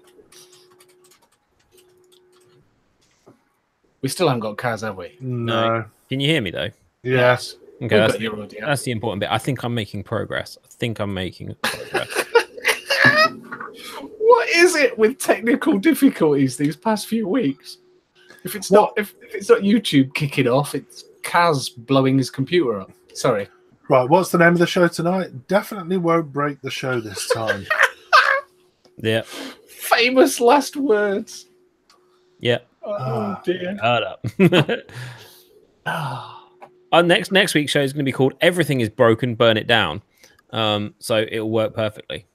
We still haven't got Kaz, have we? No. Can you hear me though? Yes. Okay, We've that's got your audio. that's the important bit. I think I'm making progress. What is it with technical difficulties these past few weeks? If it's not YouTube kicking off, it's Kaz blowing his computer up. Sorry. Right, what's the name of the show tonight? Definitely won't break the show this time. Yeah. Famous last words. Yeah. Oh dear. Hard up. Our next week's show is going to be called "Everything Is Broken, Burn It Down," so it'll work perfectly.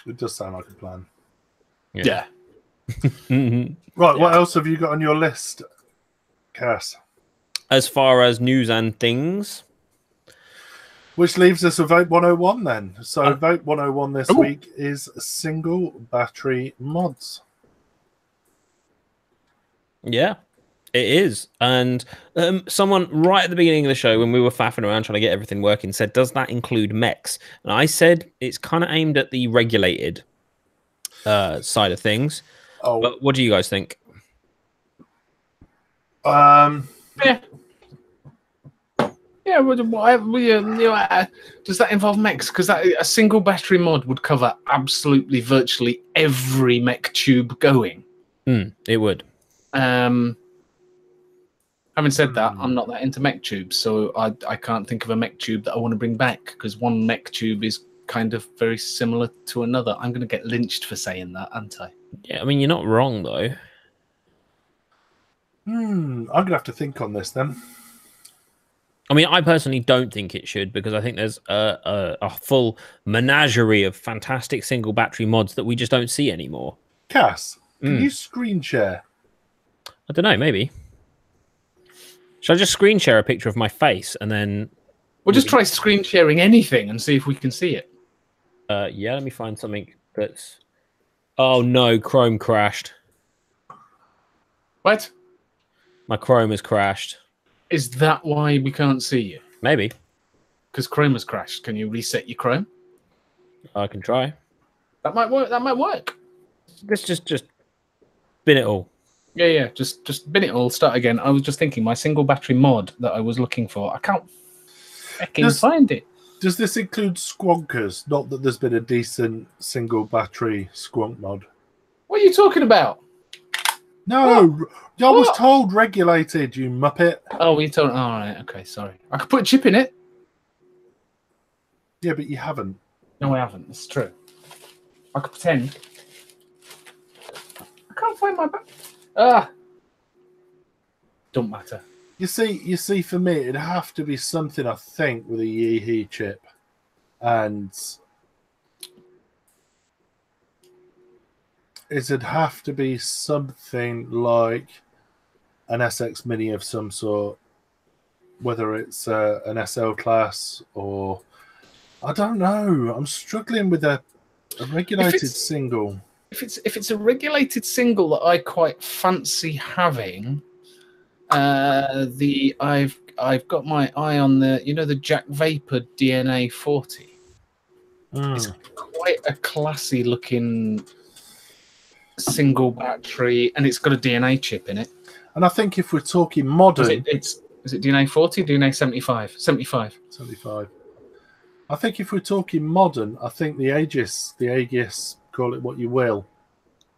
It does sound like a plan. Yeah. Right, what else have you got on your list, Cass? As far as news and things, Which leaves us with Vape 101 then. So Vape 101 this week is single battery mods. yeah, it is. And someone right at the beginning of the show, when we were faffing around trying to get everything working, said, "Does that include mechs?" And I said it's kind of aimed at the regulated side of things. Oh, But what do you guys think? Yeah. Yeah, does that involve mechs? Because a single battery mod would cover absolutely virtually every mech tube going. It would. Having said that, I'm not that into mech tubes, so I can't think of a mech tube that I want to bring back, because one mech tube is kind of very similar to another. I'm going to get lynched for saying that, aren't I? Yeah, I mean, you're not wrong, though. I'm going to have to think on this then. I mean, I personally don't think it should, because I think there's a full menagerie of fantastic single battery mods that we just don't see anymore. Cass, can you screen share? I don't know, maybe. Should I just screen share a picture of my face and then... We'll just try screen sharing anything and see if we can see it. Yeah, let me find something that's... Oh, no, Chrome crashed. What? My Chrome has crashed. Is that why we can't see you? Maybe. Because Chrome has crashed. Can you reset your Chrome? I can try. That might work. That might work. Let's just bin it all. Yeah. Just bin it all. Start again. I was just thinking, my single battery mod that I was looking for, I can't find it. Does this include squonkers? Not that there's been a decent single battery squonk mod. What are you talking about? No, I was told regulated, you muppet. Oh, you told. All right, okay, sorry. I could put a chip in it. Yeah, but you haven't. No, I haven't. It's true. I could pretend. I can't find my back. Don't matter. You see, for me, it'd have to be something, I think, with a Yeehee chip, and it'd have to be something like an SX Mini of some sort, whether it's an SL class or I don't know. I'm struggling with a regulated single. If it's a regulated single that I quite fancy having. I've got my eye on the Jack Vapor DNA 40. It's quite a classy looking single battery, and it's got a DNA chip in it. And I think if we're talking modern, is it DNA 40, DNA 75? 75. I think if we're talking modern, I think the Aegis, call it what you will,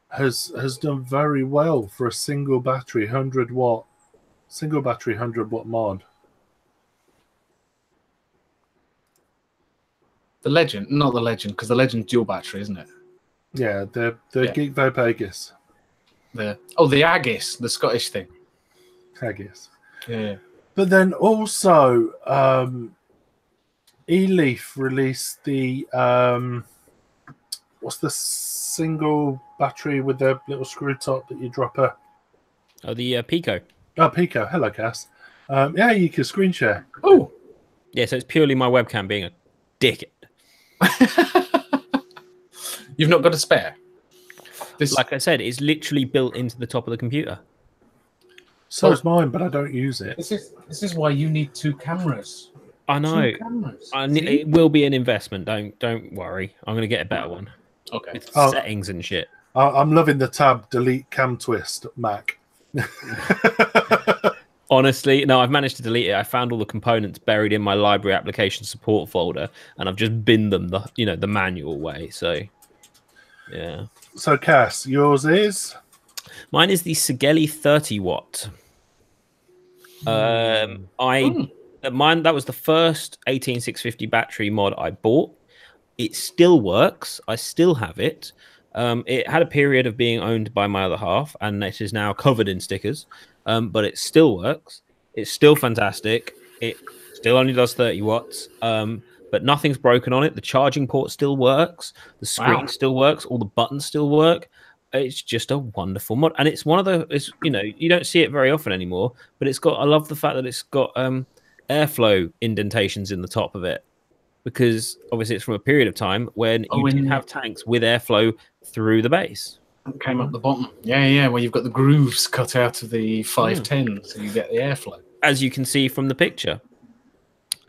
has done very well for a single battery 100 watt mod. The Legend, not the Legend, because the Legend dual battery, isn't it? Yeah, the Geek Vape Aegis. The Aegis, the Scottish thing. Aegis. Yeah. But then also, eLeaf released the what's the single battery with the little screw top that you drop a? Oh, the Pico. Oh, Pico. Hello, Cass. Yeah, you can screen share. Oh. Yeah, so it's purely my webcam being a dickhead. You've not got a spare? Like I said, it's literally built into the top of the computer. So's mine, but I don't use it. This is why you need 2 cameras. I know. 2 cameras. It will be an investment. Don't worry. I'm going to get a better one. Okay. With settings and shit. I'm loving the tab delete cam twist Mac. Honestly, no, I've managed to delete it. I found all the components buried in my library application support folder, and I've just binned them the manual way. So, yeah. So, Cass, yours is? Mine is the Sigeli 30 watt. Mine that was the first 18650 battery mod I bought. It still works. I still have it. It had a period of being owned by my other half, and it is now covered in stickers. But it still works. It's still fantastic. It still only does 30 watts. But nothing's broken on it. The charging port still works. The screen still works. All the buttons still work. It's just a wonderful mod, and it's one of the. You don't see it very often anymore. But it's got. I love the fact that it's got airflow indentations in the top of it, because obviously it's from a period of time when you didn't have tanks with airflow through the base. It came up the bottom. Yeah, where you've got the grooves cut out of the 510, so you get the airflow. As you can see from the picture,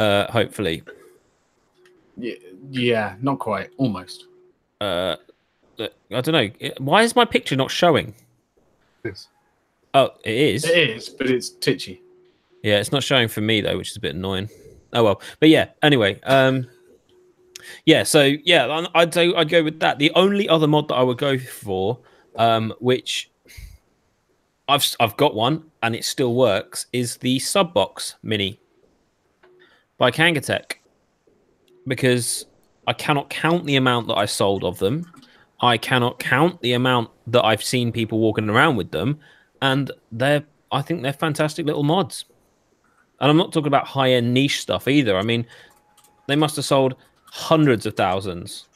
hopefully. Yeah, not quite. Almost. I don't know. Why is my picture not showing? Yes. Oh, it is. It is, but it's titchy. Yeah, it's not showing for me though, which is a bit annoying. Oh well, but yeah. Anyway, yeah. So yeah, I'd say I'd go with that. The only other mod that I would go for, which I've got one and it still works, is the Subbox Mini by Kangatech, because I cannot count the amount that I sold of them. I cannot count the amount that I've seen people walking around with them, and I think they're fantastic little mods. And I'm not talking about high-end niche stuff either. I mean, they must have sold hundreds of thousands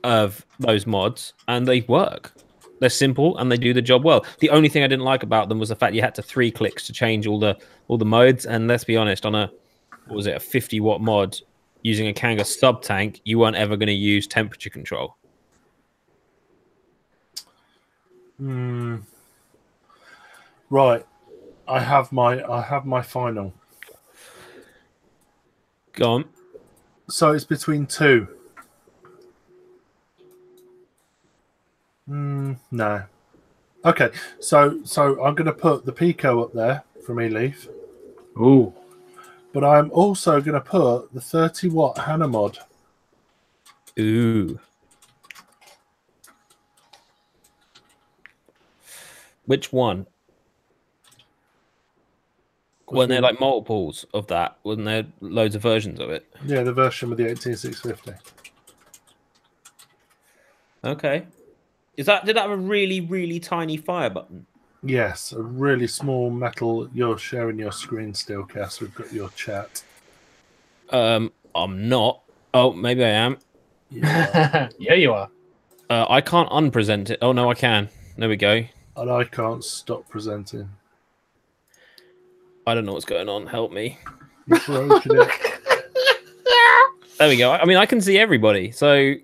of those mods, and they work. They're simple and they do the job well. The only thing I didn't like about them was the fact you had to 3 clicks to change all the modes. And let's be honest, on a 50-watt mod using a Kanga sub tank, you weren't ever going to use temperature control. Right, I have my final. Go on. So it's between 2. No. Okay, so I'm going to put the Pico up there from eLeaf. Ooh. But I'm also going to put the 30-watt Hana mod. Ooh. Which one? Weren't there like multiples of that? Wasn't there loads of versions of it? Yeah, the version with the 18650. Okay. Did that have a really, really tiny fire button? Yes, a really small metal. You're sharing your screen still, Cass. We've got your chat. I'm not. Oh, maybe I am. Yeah, you are. I can't unpresent it. Oh no, I can. There we go. And I can't stop presenting. I don't know what's going on. Help me. There we go. I mean, I can see everybody. So,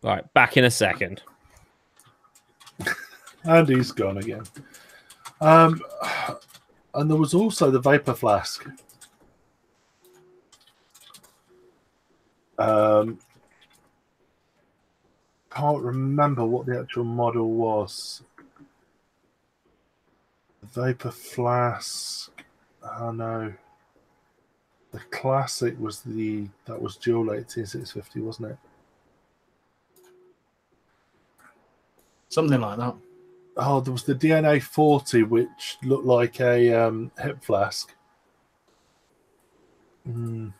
all right, back in a second. And he's gone again. And there was also the Vapor Flask. Can't remember what the actual model was. The Vapor Flask. Oh no. The classic was that was dual 18650, wasn't it? Something like that. Oh, there was the DNA 40, which looked like a hip flask. There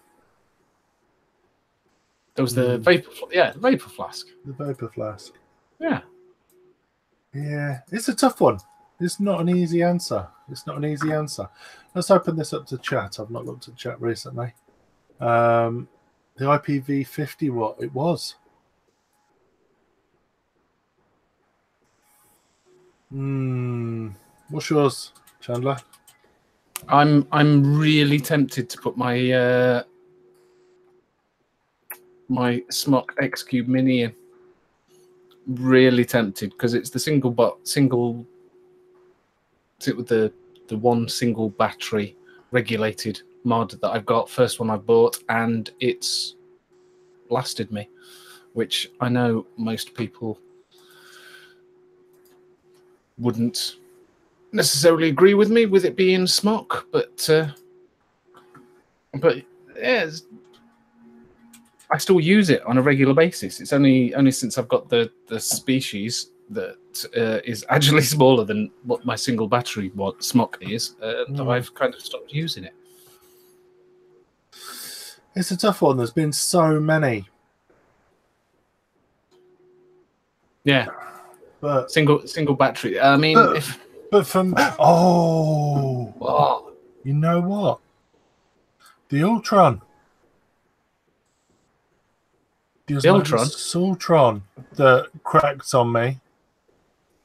was the vapor, the Vapor Flask. The Vapor Flask. Yeah. Yeah, it's a tough one. It's not an easy answer. Let's open this up to chat. I've not looked at chat recently. The IPv 50 watt it was. What's yours, Chandler? I'm really tempted to put my my Smock X Cube Mini in. Really tempted because it's the single Sit with the one single battery regulated mod that I've got, first one I bought, and it's lasted me, which I know most people wouldn't necessarily agree with me with it being smock, but yeah, I still use it on a regular basis. It's only since I've got the species that is actually smaller than what my single battery smock is that I've kind of stopped using it. It's a tough one. There's been so many. Yeah, But single battery. I mean, but from you know what? The Ultron. The Ultron that cracked on me.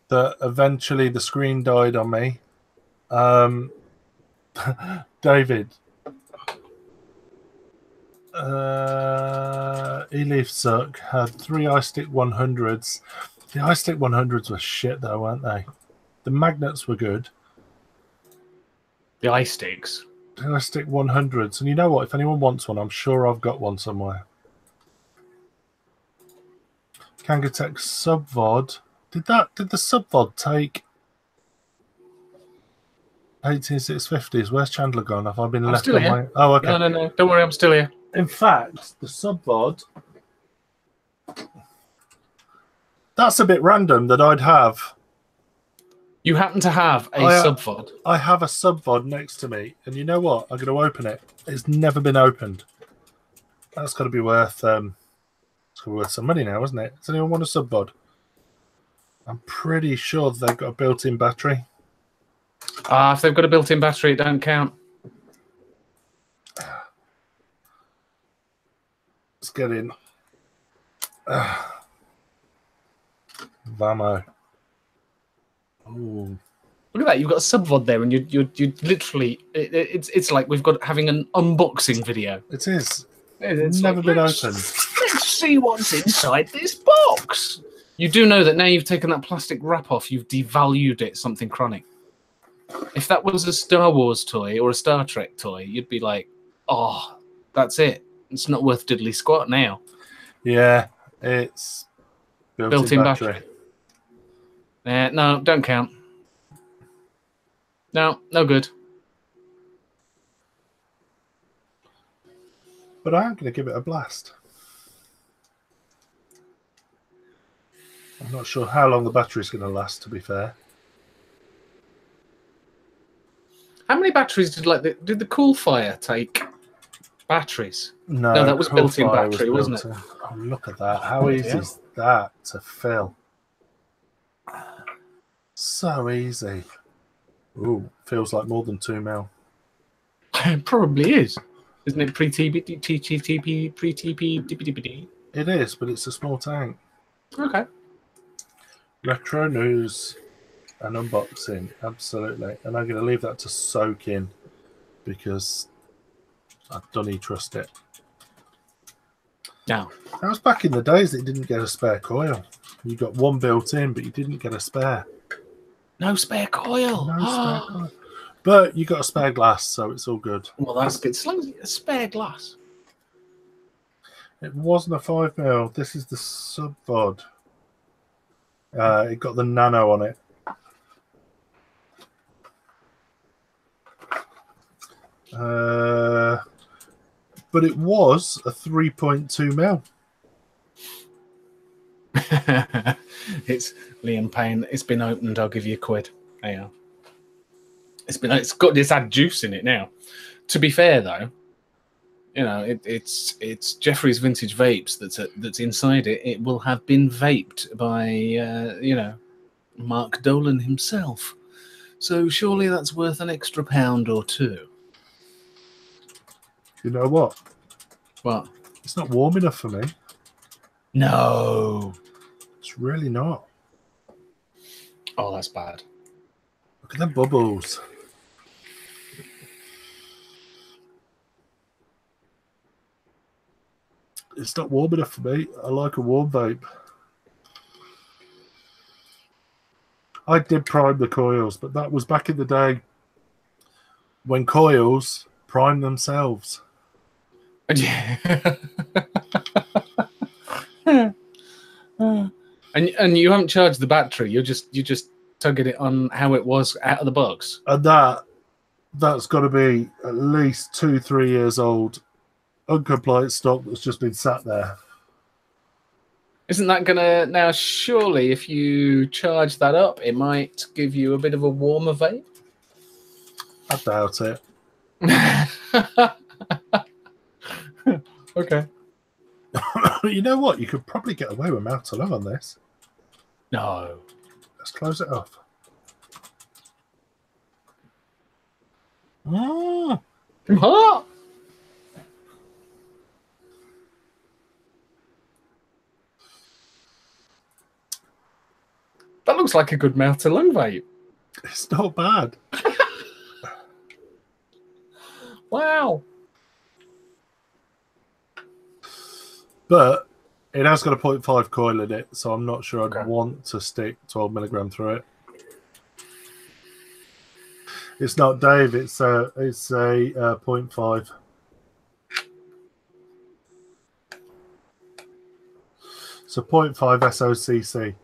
That eventually the screen died on me. David. E-Leaf Suck had 3 iStick 100s. The iStick 100s were shit though, weren't they? The magnets were good. The iSticks. The iStick 100s. And you know what? If anyone wants one, I'm sure I've got one somewhere. Kangatech Subvod. Did the Subvod take 18650s? Where's Chandler gone? Have I been left still on here. my... Oh, okay. No. Don't worry, I'm still here. In fact, the Subvod... That's a bit random that I'd have. You happen to have a Subvod? I have a Subvod next to me. And you know what? I'm going to open it. It's never been opened. That's got to be worth... it's worth some money now, isn't it? Does anyone want a Subvod? I'm pretty sure they've got a built-in battery. If they've got a built-in battery, it don't count. Let's get in. Vamo. Ooh. Look at that! You've got a Subvod there, and you literally it's like we've got having an unboxing video. It is. It's never like, been let's opened. see what's inside this box. You do know that now you've taken that plastic wrap off, you've devalued it something chronic. If that was a Star Wars toy or a Star Trek toy, you'd be like, oh, that's it. It's not worth diddly squat now. Yeah, it's built-in battery. No, don't count. No good. But I am going to give it a blast. I'm not sure how long the battery's going to last, to be fair. How many batteries did the Coolfire take? Batteries? No, that was built-in battery, wasn't it? Oh, look at that. How easy is that to fill? So easy. Ooh, feels like more than 2 mil. It probably is. Isn't it pre-TP? It is, but it's a small tank. Okay. Retro news and unboxing, absolutely. And I'm going to leave that to soak in because I don't trust it. Now, that was back in the days that you didn't get a spare coil. You got one built in, but you didn't get a spare. No spare coil. No spare coil. But you got a spare glass, so it's all good. Well, that's good. As long as you get a spare glass. It wasn't a 5 mil. This is the Subvod. It got the nano on it. But it was a 3.2 mil. It's Liam Payne. It's been opened. I'll give you £1. There you are. It's had juice in it now. To be fair though, you know, it's Jeffrey's Vintage Vapes that's inside it. It will have been vaped by Mark Dolan himself. So surely that's worth an extra £1 or £2. You know what? What? It's not warm enough for me. No. It's really not. Oh, that's bad. Look at the bubbles. It's not warm enough for me. I like a warm vape. I did prime the coils, but that was back in the day when coils prime themselves. and you haven't charged the battery. You're just tugging it on how it was out of the box. And that's got to be at least 2-3 years old, uncompliant stock that's just been sat there. Isn't that gonna now? Surely, if you charge that up, it might give you a bit of a warmer vape. I doubt it. Okay. You know what? You could probably get away with mouth to love on this. No. Let's close it off. Ah. Huh? That looks like a good mouth to lung vape. It's not bad. Wow. But it has got a 0.5 coil in it, so I'm not sure I'd Okay. want to stick 12 milligram through it. It's not Dave. It's a 0.5. So 0.5 SOCC.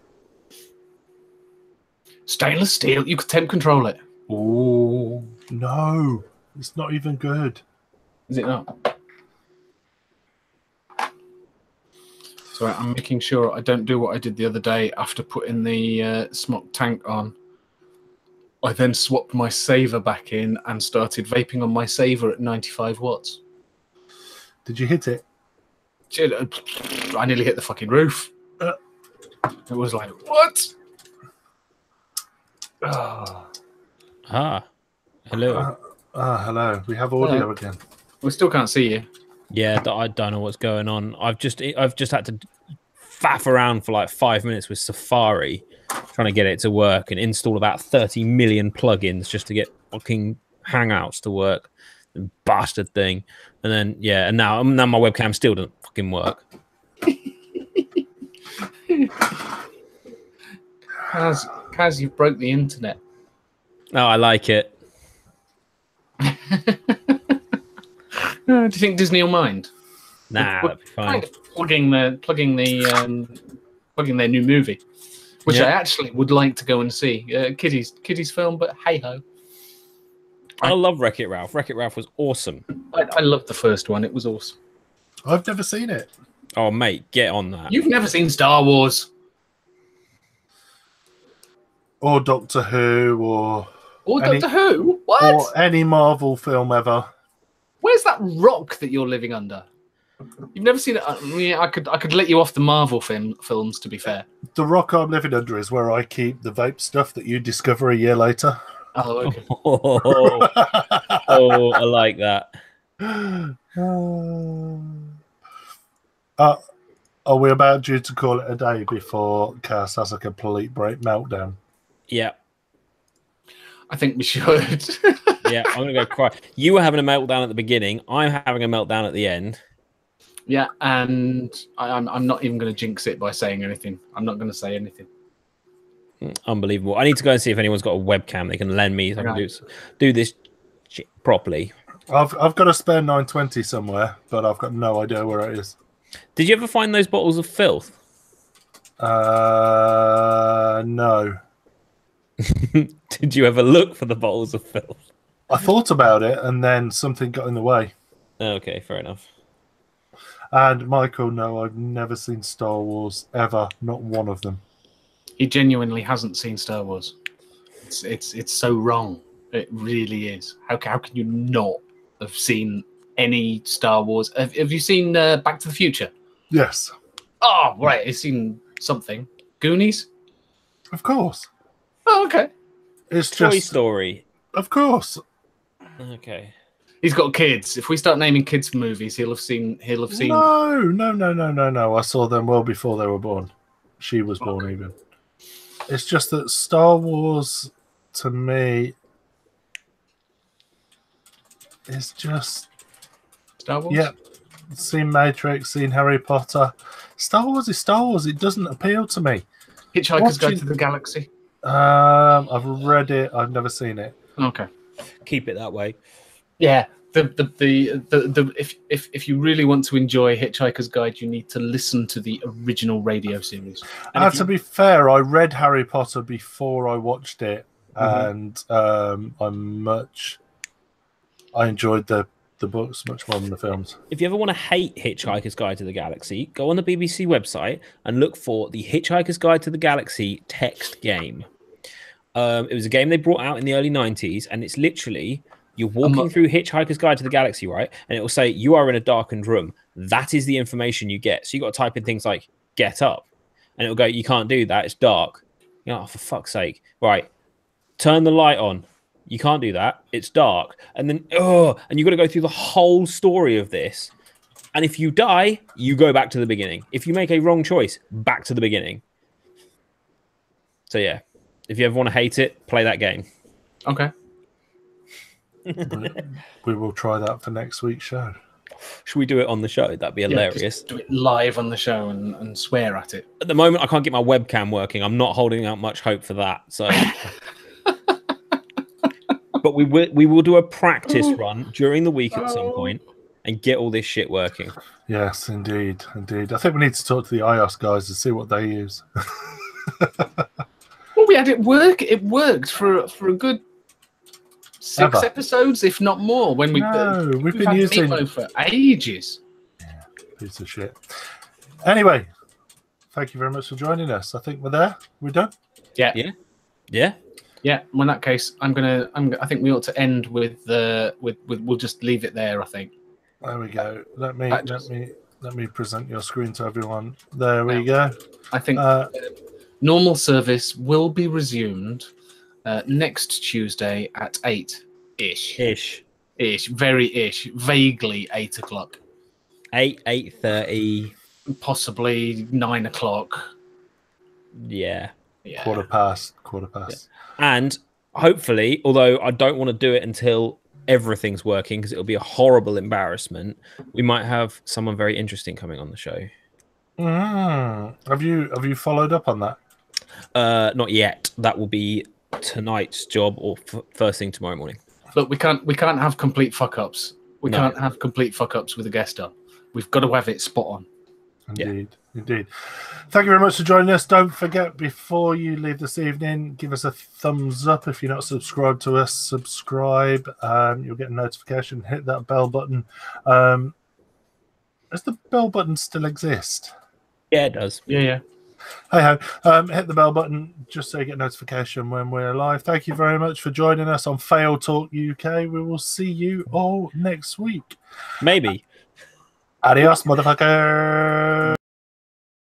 Stainless steel. You could temp control it. Ooh. No, it's not even good. Is it not? So I'm making sure I don't do what I did the other day after putting the smoke tank on. I then swapped my saver back in and started vaping on my saver at 95 watts. Did you hit it? I nearly hit the fucking roof. It was like, what? Oh. Hello. Hello. We have audio again. We still can't see you. Yeah, I don't know what's going on. I've just had to faff around for like 5 minutes with Safari, trying to get it to work and install about 30 million plugins just to get fucking Hangouts to work. The bastard thing. And then and now my webcam still doesn't fucking work. Kaz, you broke the internet. No, I like it. Do you think Disney will mind? Nah, We're that'd be fine. kind of plugging their new movie, which I actually would like to go and see. Kiddies film, but hey ho. I love Wreck-It Ralph. Wreck-It Ralph was awesome. I loved the first one. It was awesome. I've never seen it. Oh, mate, get on that. You've never seen Star Wars Or Doctor Who, or Doctor Who? What? or any Marvel film ever. Where's that rock that you're living under? You've never seen it. I mean, I could let you off the Marvel films. To be fair, The rock I'm living under is where I keep the vape stuff that you discover a year later. oh okay. Oh, I like that. Are we about due to call it a day before Cass has a complete break meltdown? Yeah. I think we should. Yeah, I'm going to go cry. You were having a meltdown at the beginning. I'm having a meltdown at the end. Yeah, and I'm not even going to jinx it by saying anything. I'm not going to say anything. Unbelievable. I need to go and see if anyone's got a webcam they can lend me so I can do this shit properly. I've got a spare 920 somewhere, but I've got no idea where it is. Did you ever find those bottles of filth? No. Did you ever look for the bottles of filth? I thought about it, and then something got in the way. Okay, fair enough. And Michael, no, I've never seen Star Wars ever. Not one of them. He genuinely hasn't seen Star Wars. It's so wrong. It really is. How can you not have seen any Star Wars? Have you seen Back to the Future? Yes. Oh, right. He's seen something. Goonies? Of course. Oh, okay. It's Toy just... Story. Of course. Okay. He's got kids. If we start naming kids movies, he'll have seen. No. I saw them well before they were born. She was born even. It's just that Star Wars, to me, is just... Star Wars? Yeah. Seen Matrix, seen Harry Potter. Star Wars is Star Wars. It doesn't appeal to me. Hitchhiker's Guide to the Galaxy. I've read it. I've never seen it. Okay. Keep it that way. Yeah. If you really want to enjoy Hitchhiker's Guide, you need to listen to the original radio series. To be fair, I read Harry Potter before I watched it, and I enjoyed the books much more than the films. If you ever want to hate Hitchhiker's Guide to the Galaxy, go on the BBC website and look for the Hitchhiker's Guide to the Galaxy text game. It was a game they brought out in the early 90s, and it's literally you're walking through Hitchhiker's Guide to the Galaxy, right? And it will say you are in a darkened room. That is the information you get. So you got to type in things like "get up," and it'll go, "You can't do that. It's dark." You know, oh, for fuck's sake! Right, turn the light on. You can't do that. It's dark. And then, and you've got to go through the whole story of this. And if you die, you go back to the beginning. If you make a wrong choice, back to the beginning. So yeah, if you ever want to hate it, play that game. Okay. We will try that for next week's show. Should we do it on the show? That'd be hilarious. Just do it live on the show and swear at it. At the moment, I can't get my webcam working. I'm not holding out much hope for that. So, but we will do a practice run during the week at some point and get all this shit working. Yes, indeed. I think we need to talk to the iOS guys to see what they use. Well, we had it work. It worked for a good 6 episodes, if not more. When we've been using Nemo for ages. Yeah, piece of shit. Anyway, thank you very much for joining us. I think we're there. We're done. Yeah. Well, in that case, I think we ought to end with we'll just leave it there. I think. There we go. Let me present your screen to everyone. There we go. I think normal service will be resumed next Tuesday at 8-ish. Vaguely 8 o'clock. 8:30. Possibly 9 o'clock. Yeah. Quarter past. Yeah. And hopefully, although I don't want to do it until everything's working because it'll be a horrible embarrassment, we might have someone very interesting coming on the show. Have you followed up on that? Not yet. That will be tonight's job or first thing tomorrow morning. Look, we can't have complete fuck ups. We can't have complete fuck ups with a guest star. We've got to have it spot on. Indeed. Thank you very much for joining us. Don't forget, before you leave this evening, give us a thumbs up. If you're not subscribed to us, subscribe. You'll get a notification. Hit that bell button. Does the bell button still exist? Yeah, it does. Yeah. Hey ho. Hit the bell button just so you get notification when we're live. Thank you very much for joining us on Vape Talk UK. We will see you all next week. Maybe. Adios, motherfucker.